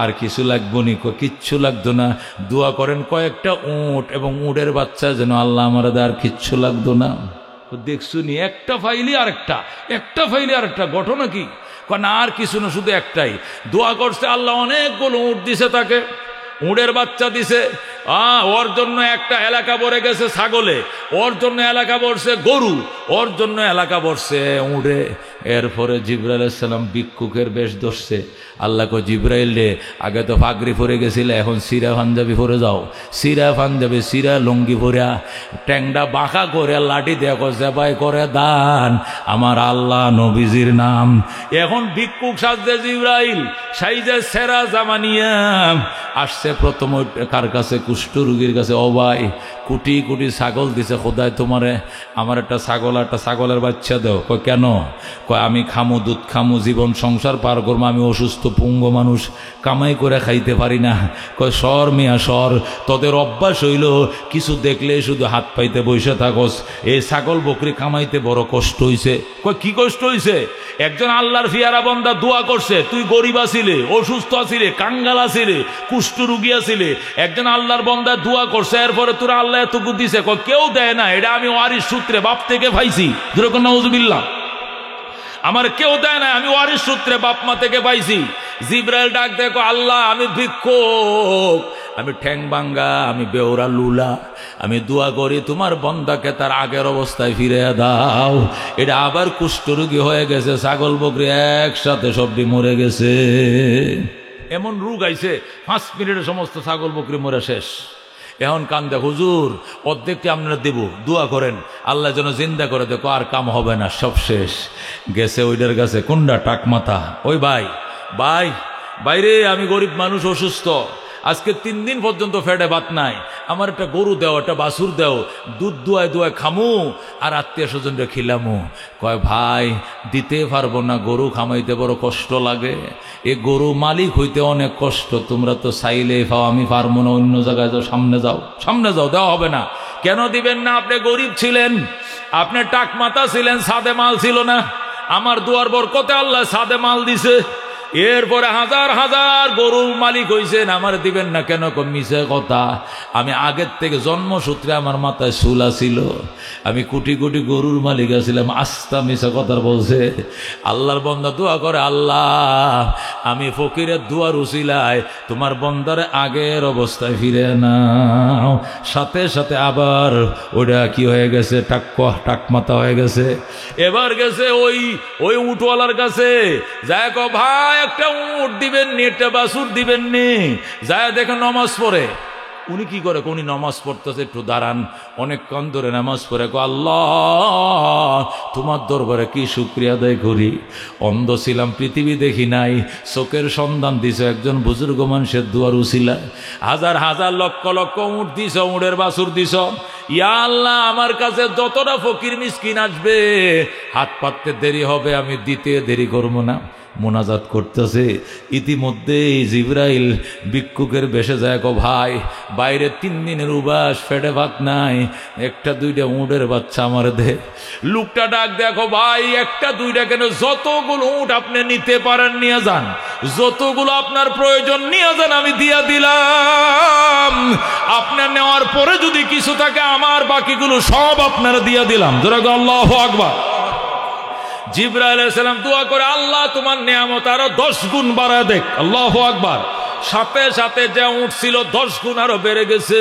আর কিছু লাগবো নি? কিচ্ছু লাগতো না। দোয়া করেন কয়েকটা উট এবং উটের বাচ্চা যেন আল্লাহ আমার দেয়, আর কিচ্ছু লাগতো না। দেখছু নি, একটা ফাইলি আরেকটা, একটা ফাইলি আরেকটা, ঘটনা কি? না আর কিছু না, শুধু একটাই। দোয়া করছে, আল্লাহ অনেকগুলো উট দিছে তাকে, উটের বাচ্চা দিছে। ওর জন্য একটা এলাকা ভরে গেছে ছাগলে, ওর জন্য এলাকা ভরছে গরু, ওর জন্য এলাকা ভরছে উড়ে। এরপরে জিবরাইল আলাইহিস সালাম ভিক্ষুকের বেশ ধরছে। আল্লাহ কো, জিবরাইল রে, আগে তো পাগড়ি পরে গেছিলে, এখন সিরা পাঞ্জাবি পরে যাও। সিরা পাঞ্জাবি, সিরা লুঙ্গি পরে, ট্যাংটা বাঁকা করে লাঠি দেখো জেবাই করে দান আমার আল্লাহ নবীজির নাম। এখন ভিক্ষুক সাজদে জিবরাইল, সাইজে সেরা জামা নিয়ে আসছে। প্রথম কার কাছে? কুষ্ঠরোগীর কাছে। ও ভাই, কোটি কোটি ছাগল দিছে খোদায় তোমারে, আমার একটা ছাগল, একটা ছাগলের বাচ্চা দেও। কয় কেন? কয় আমি খামু, দুধ খামু, জীবন সংসার পার করবো, আমি অসুস্থ তো পুঙ্গ মানুষ, কামাই করে খাইতে পারি না। কয় সর মিয়া সর, তোদের অভ্যাস হইল কিছু দেখলে শুধু হাত পাইতে বসে থাকস। এই ছাগল বকরি কামাইতে বড় কষ্ট হইছে। কয় কি কষ্ট হইছে? একজন আল্লাহর ফিয়ারা বান্দা দোয়া করছে, তুই গরিব আছিলে, অসুস্থ আছিলে, কাঙ্গাল আছিলে, কুষ্ঠ রুগী আছিলে, একজন আল্লাহর বান্দা দোয়া করছে, এরপরে তোরা আল্লাহ এতটুকু দিছে। কয় কেউ দেয় না, এটা আমি ওয়ারিস সূত্রে বাপ থেকে পাইছি। যেরকম নাউজুবিল্লাহ, আমার কেউ দেয় না, আমি ওয়ারিস সূত্রে বাপ মা থেকে পাইছি। জিব্রাইল ডাক দেখো, আল্লাহ আমি ভিক্ষুক, আমি ঠ্যাং ভাঙ্গা, আমি বেওরা লুলা, আমি দোয়া করি তোমার বন্দাকে তার আগের অবস্থায় ফিরে দাও। এটা আবার কুষ্ঠরোগী হয়ে গেছে, ছাগল বকরি একসাথে সবটি মরে গেছে। এমন রোগ আইছে 5 মিনিটে সমস্ত ছাগল বকরি মরে শেষ। এখন কান্দে, হুজুর অর্ধেকটি আপনারা দেব, দোয়া করেন আল্লাহ যেন জিন্দা করে। দেখো আর কাম হবে না, সব শেষ। গেছে ওইটার কাছে, কোনটা টাকমাথা, ওই ভাই ভাই বাইরে, আমি গরিব মানুষ, অসুস্থ, আজকে 3 দিন পর্যন্ত ফেটে ভাত নাই, আমার একটা গরু দেও, একটা বাছুর দেও, দুধ দোয়ায় দোয়ায় খামু আর আত্মীয় স্বজনরা খিলামু। কয় ভাই দিতে পারবো না, গরু খামাইতে বড় কষ্ট লাগে, এ গরু মালিক হইতে অনেক কষ্ট, তোমরা তো চাইলে পাও, আমি পারবো না, অন্য জায়গায় যাও, সামনে যাও, সামনে যাও, দেওয়া হবে না। কেন দিবেন না? আপনি গরিব ছিলেন, আপনি টাকমাথা ছিলেন, সাদে মাল ছিল না, আমার দুয়ার বরকতে আল্লাহ সাদে মাল দিছে, এরপরে হাজার হাজার গরুর মালিক হইছেন, আমার দিবেন না কেন? মিছে কথা, আমি আগের থেকে জন্মসূত্রে আমার মাথায় চুলা ছিল, আমি কোটি কোটি গরুর মালিক আছিলাম। আস্তা মিছে কথা বলছে। আল্লাহর বন্দা দোয়া করে, আল্লাহ আমি ফকিরের দুয়ার উসিলায় তোমার বন্দারে আগের অবস্থায় ফিরে নাও। সাথে সাথে আবার ওটা কি হয়ে গেছে, টাকমাথা হয়ে গেছে। এবার গেছে ওই উটওয়ালার কাছে, যায় কো ভাই একটা উট দিবেন নি, একটা বাছুর দিবেন নি। যায় দেখে নমাজ পড়ে। উনি কি করে, উনি নামাজ পড়তেছে, একটু দাঁড়ান, অনেকক্ষণ ধরে নামাজ পড়ে। আল্লাহ তোমার দরবারে কি শুকরিয়া আদায় করি, অন্ধ ছিলাম, পৃথিবী দেখি নাই, চোখের সন্ধান দিছ একজন বুজুর্গ মানুষের দুয়ার উসিলা, হাজার হাজার লক্ষ লক্ষ উট দিছ, উটের বাছুর দিছ। ইয়া আল্লাহ আমার কাছে যতটা ফকির মিসকিন আসবে, হাত পাততে দেরি হবে, আমি দিতে দেরি করবো না। মোনাজাত করতেছে, ইতিমধ্যে জিবরাইল ভিক্ষুকের বেশে যায়। কো ভাই বাইরে 3 দিনের উবাস, ফেটে ভাত নাই, একটা দুইটা উটের বাচ্চা আমার দে। লোকটা ডাক দেখো, ভাই একটা দুইটা কেন, যতগুলো উট আপনি নিতে পারেন নিয়ে যান, যতগুলো আপনার প্রয়োজন নিয়ে যান, আমি দিয়া দিলাম। আপনার নেওয়ার পরে যদি কিছু থাকে, আমার বাকিগুলো সব আপনারা দিয়া দিলাম। জোরে আল্লাহু আকবার। জিবরাইল আলাইহিস সালাম দোয়া করে, আল্লাহ তোমার নিয়ামত আরো 10 গুণ বাড়ায় দেখ। আল্লাহু আকবার। সাথে সাথে যে উট ছিল 10 গুণ আরো বেড়ে গেছে।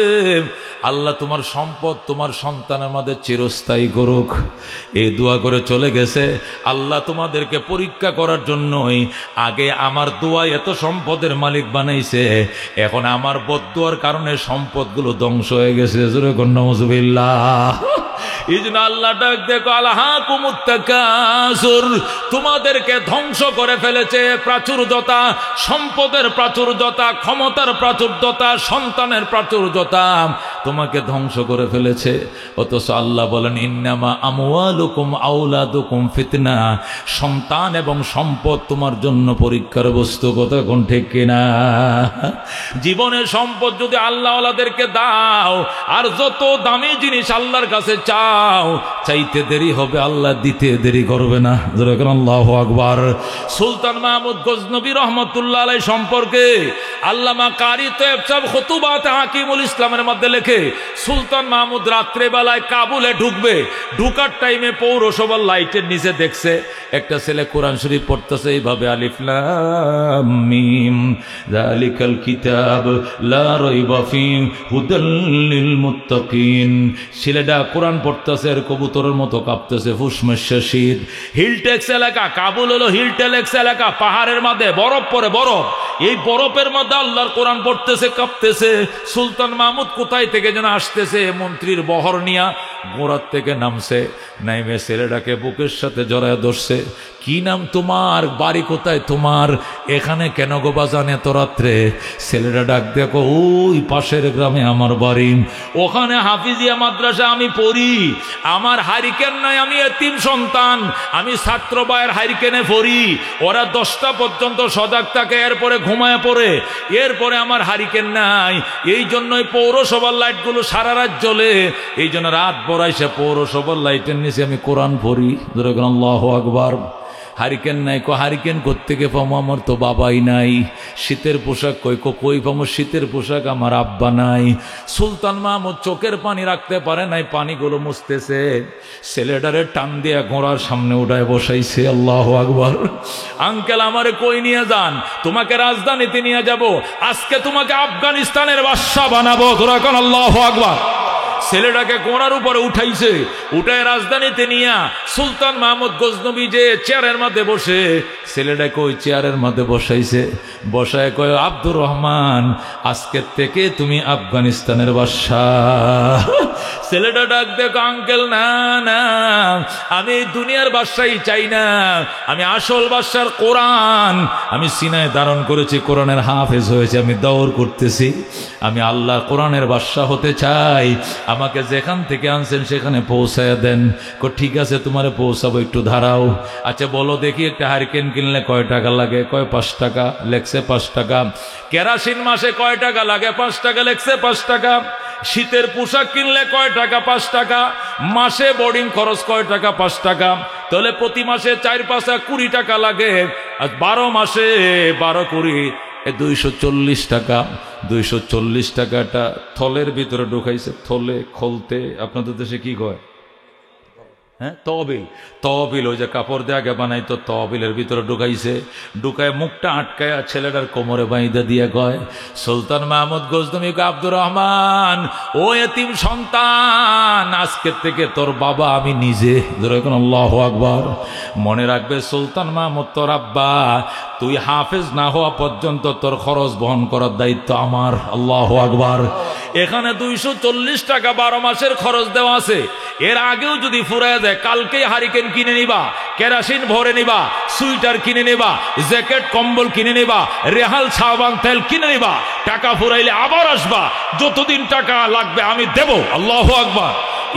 আল্লাহ তোমার সম্পদ তোমার সন্তানের মধ্যে চিরস্থায়ী করুক, এই দোয়া করে চলে গেছে। আল্লাহ তোমাদেরকে পরীক্ষা করার জন্যই আগে আমার দোয়া এত সম্পদের মালিক বানাইছে, এখন আমার বদদোয়ার কারণে সম্পদগুলো ধ্বংস হয়ে গেছে। জোরে কোন নাউজুবিল্লাহ। এই জন্য আল্লাহ ডাক দেখো, আলহাকুমুত তাকাসুর, তোমাদেরকে ধ্বংস করে ফেলেছে প্রাচুর্যতা, সম্পদের প্রাচুর্যতা, ক্ষমতার প্রাচুর্যতা, সন্তানের প্রাচুর্যতা তোমাকে ধ্বংস করে ফেলেছে। অথচ আল্লাহ বলেন, ইন্নামা আমওয়ালুকুম আওলাদুকুম ফিতনা, সন্তান এবং সম্পদ তোমার জন্য পরীক্ষার বস্তু। কথা কোন ঠিক কিনা? জীবনের সম্পদ যদি আল্লাহ ওয়ালাদেরকে দাও, আর যত দামি জিনিস আল্লাহর কাছে চাও, চাইতে দেরি হবে, আল্লাহ দিতে দেরি করবে না। আল্লাহু আকবার। সুলতান মাহমুদ গজনবী রহমতুল্লাহ আলাইহি সম্পর্কে আল্লামা কারি তয়েব সাহেব খুতুবাত হাকিমুল ইসলামের মধ্যে লেখে, সুলতান মাহমুদ রাত্রে বেলায় কাবুলে ঢুকবে, ঢুকার টাইমে পৌরসভার লাইটের নিচে দেখছে একটা ছেলে কোরআন শরীফ পড়তেছে এইভাবে, আলিফ লাম মিম যালিকাল কিতাব লা রাইবা ফীহি হুদাল লিল মুত্তাকিন। ছেলেটা কোরআন পড়তেছে আর কবুতরের মতো কাঁপতেছে, ফুসমাশা শীত। হিলটেক্স এলাকা, কাবুল হলো হিলটেক্স এলাকা, পাহাড়ের মধ্যে বরফ পড়ে, বরফ, এই বরফের মধ্যে আল্লাহর কোরআন পড়তেছে, কাঁপতেছে। সুলতান মাহমুদ কোথায় থেকে যেন আসতেছে, মন্ত্রীর বহর নিয়া গোড়ার থেকে নামছে, নাইমে ছেলেটাকে বুকের সাথে জড়ায় ধরছে। কি নাম তোমার, বাড়ি কোথায় তোমার, এখানে কেন গো বাজান এত রাত্রে? ছেলেটা ডাক দেখো, ওই পাশের গ্রামে আমার বাড়ি, ওখানে হাফিজিয়া মাদ্রাসা আমি পড়ি, আমার হারিকেন নাই, আমি এতিম সন্তান, আমি ছাত্র ভাইয়ের হারিকেনে পড়ি, ওরা 10টা পর্যন্ত সজাগ থাকে, এরপরে ঘুমায় পড়ে, এরপরে আমার হারিকেন নাই। এই জন্যই পৌরসভার লাইটগুলো সারা রাত জ্বলে, এই জন্য রাত বড়াইছে পৌরসভার লাইটের নিচে আমি কোরআন পড়ি। আল্লাহু আকবার। হারিকেন নাই, হারিকেন কোত্থেকে পামো, আমার তো বাবাই নাই। শীতের পোশাক কই পামো, শীতের পোশাক আমার আব্বা নাই। সুলতান মাহমুদ চোখের পানি রাখতে পারে নাই, পানিগুলো মুছতেছে, ছেলেটারে টান দিয়ে ঘোড়ার সামনে উঠায় বসাইছে। আল্লাহু আকবার। আঙ্কেল আমারে কই নিয়ে যান? তোমাকে রাজধানীতে নিয়ে যাব, আজকে তোমাকে আফগানিস্তানের বাদশা বানাবো। তোরা কোন আল্লাহু আকবার। ছেলেটাকে ঘোড়ার উপরে উঠাইছে, উঠায় রাজধানীতে নিয়া সুলতান মাহমুদ গজনবী যে চেয়ারের মধ্যে বসে, ছেলেটাকে ওই চেয়ারের মধ্যে বসাইছে, বসায় কয়, আব্দুর রহমান, আজকের থেকে তুমি আফগানিস্তানের বাদশাহ। ছেলেটা ডাক দেখো, আঙ্কেল না না, আমি দুনিয়ার বাদশাই চাই না, আমি আসল বাদশার কোরআন আমি সিনায় ধারণ করেছি, কোরআনের হাফেজ হয়েছে, আমি দৌড় করতেছি, আমি আল্লাহ কোরআনের বাদশা হতে চাই, আমাকে যেখান থেকে আনছেন সেখানে পৌঁছায় দেন। ঠিক আছে, তোমারে পৌঁছাবো, একটু দাঁড়াও। আচ্ছা বলো দেখি, একটা হারিকেন কিনলে কয় টাকা লাগে? কয় 5 টাকা। লেখছে 5 টাকা। কেরাসিন মাসে কয় টাকা লাগে? 5 টাকা। লেখছে 5 টাকা। শীতের পোশাক কিনলে কয় টাকা? 5 টাকা। মাসে বোর্ডিং খরচ কয় টাকা? 5 টাকা। তাহলে প্রতি মাসে 4-5 20 টাকা লাগে, আর 12 মাসে 12 20 240 টাকা। 240 টাকাটা থলের ভিতরে ঢুকাইছে, থলে খলতে আপনাদের দেশে কি কয়? হ্যাঁ, তহবিল। তহবিল, ওই যে কাপড় দিয়ে আগে বানাইতো, তহবিলের ভিতরে ঢুকাইছে, ঢুকায় মুখটা আটকায় ছেলেটার কোমরে বাইন্দা দিয়ে কয়, সুলতান মাহমুদ গজনবী, আব্দুর রহমান, ও এতিম সন্তান, আজকের থেকে তোর বাবা আমি নিজে। এখন আল্লাহু আকবার। মনে রাখবে সুলতান মাহমুদ তোর আব্বা, তুই হাফেজ না হওয়া পর্যন্ত তোর খরচ বহন করার দায়িত্ব আমার। আল্লাহু আকবার। এখানে 240 টাকা 12 মাসের খরচ দেওয়া আছে। এর আগেও যদি ফুরায় যায়, কালকেই হারিকেন কিনে নিবা, কেরাসিন ভরে নিবা, সুইটার কিনে নিবা, জ্যাকেট কম্বল কিনে নিবা, রেহাল সাবান তেল কিনে নিবা, টাকা ফুরাইলে আবার আসবা, যতদিন টাকা লাগবে আমি দেব। আল্লাহু আকবার।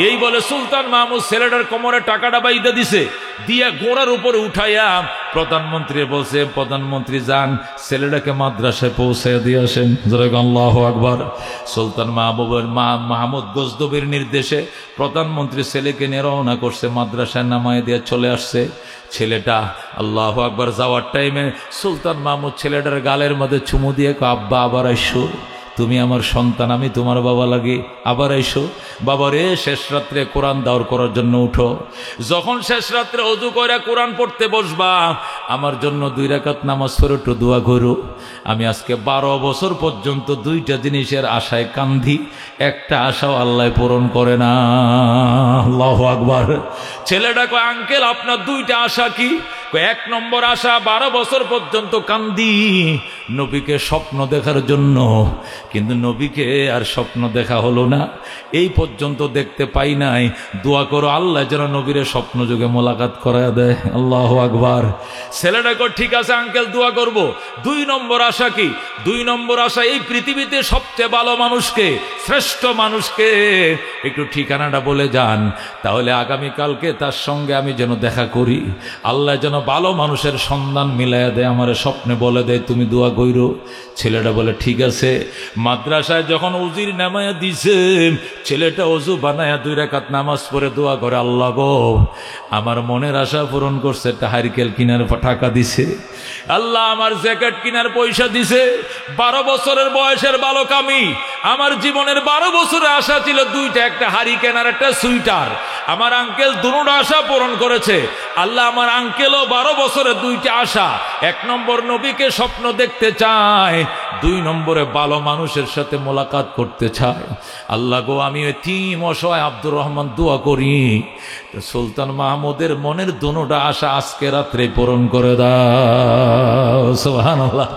এই বলে সুলতান মাহমুদ ছেলেটার কোমরে টাকাটা বাইদা দিছে, দিয়ে ঘোড়ার উপরে উঠাইয়া প্রধানমন্ত্রী বলছে, প্রধানমন্ত্রী যান, ছেলেটাকে মাদ্রাসায় পৌঁছায় দিয়ে আসেন। আল্লাহু আকবার। সুলতান মাহমুদ গজনবীর নির্দেশে প্রধানমন্ত্রী ছেলেকে নিয়ে রওনা করছে, মাদ্রাসায় নামায় দিয়ে চলে আসছে। ছেলেটা আল্লাহু আকবার যাওয়ার টাইমে সুলতান মাহমুদ ছেলেটার গালের মধ্যে চুমু দিয়ে, আব্বা আবার আইসো, তুমি আমার সন্তান, আমি তোমার বাবা লাগি, আবার আইসো। বাবারে, শেষ রাত্রে কোরআন দাওর করার জন্য উঠো। যখন শেষ রাত্রে ওযু করে কোরআন পড়তে বসবা, আমার জন্য 2 রাকাত নামাজ পড়ে একটু দোয়া করো। আমি আজকে 12 বছর পর্যন্ত 2টা জিনিসের আশায় কান্ধি, একটা আশাও আল্লাহ পূরণ করে না। আল্লাহু আকবার। ছেলেটা কয়, আঙ্কেল আপনার 2টা আশা কি? 1 নম্বর আশা, 12 বছর পর্যন্ত কান্দি নবীকে স্বপ্ন দেখার জন্য, কিন্তু নবীকে আর স্বপ্ন দেখা হলো না, এই পর্যন্ত দেখতে পাই নাই। দোয়া করো আল্লাহ যেন নবীরে স্বপ্ন যুগে মোলাকাত করায় দেয়। আল্লাহু আকবার। ছেলেটা কয়, ঠিক আছে আঙ্কেল, দোয়া করব। 2 নম্বর আশা কি? 2 নম্বর আশা, এই পৃথিবীতে সবচেয়ে ভালো মানুষকে, শ্রেষ্ঠ মানুষকে একটু ঠিকানাটা বলে যান, তাহলে আগামীকালকে তার সঙ্গে আমি যেন দেখা করি। আল্লাহ যেন ভালো মানুষের সন্ধান মিলাইয়া দেয়, আমার স্বপ্নে বলে দেয়, তুমি দোয়া কইরো। ছেলেটা বলে ঠিক আছে। মাদ্রাসায় যখন উজির নামায়া দিছে, ছেলেটা ওযু বানায়া 2 রাকাত নামাজ পড়ে দোয়া করে, আল্লাহ গো, আমার মনের আশা পূরণ করছে, একটা হারিকেল কিনার টাকা দিছে, আল্লাহ আমার জ্যাকেট কিনার পয়সা দিছে। 12 বছরের বয়সের বালক আমি, আমার জীবনের 12 বছরের আশা ছিল 2টা, একটা হারিকেন আর একটা সুইটার। আমার আঙ্কেল দুটোটা আশা পূরণ করেছে। আল্লাহ আমার আঙ্কেলও 12 বছরের 2টা আশা, 1 নম্বর নবীকে স্বপ্ন দেখতে চায়, 2 নম্বরে ভালো মানুষের সাথে মোলাকাত করতে চায়। আল্লাহ গো, আমি এতিম অসহায় আব্দুর রহমান, দোয়া করি সুলতান মাহমুদের মনের দুটোটা আশা আজকে রাত্রে পূরণ করে দাও। সুবহানাল্লাহ।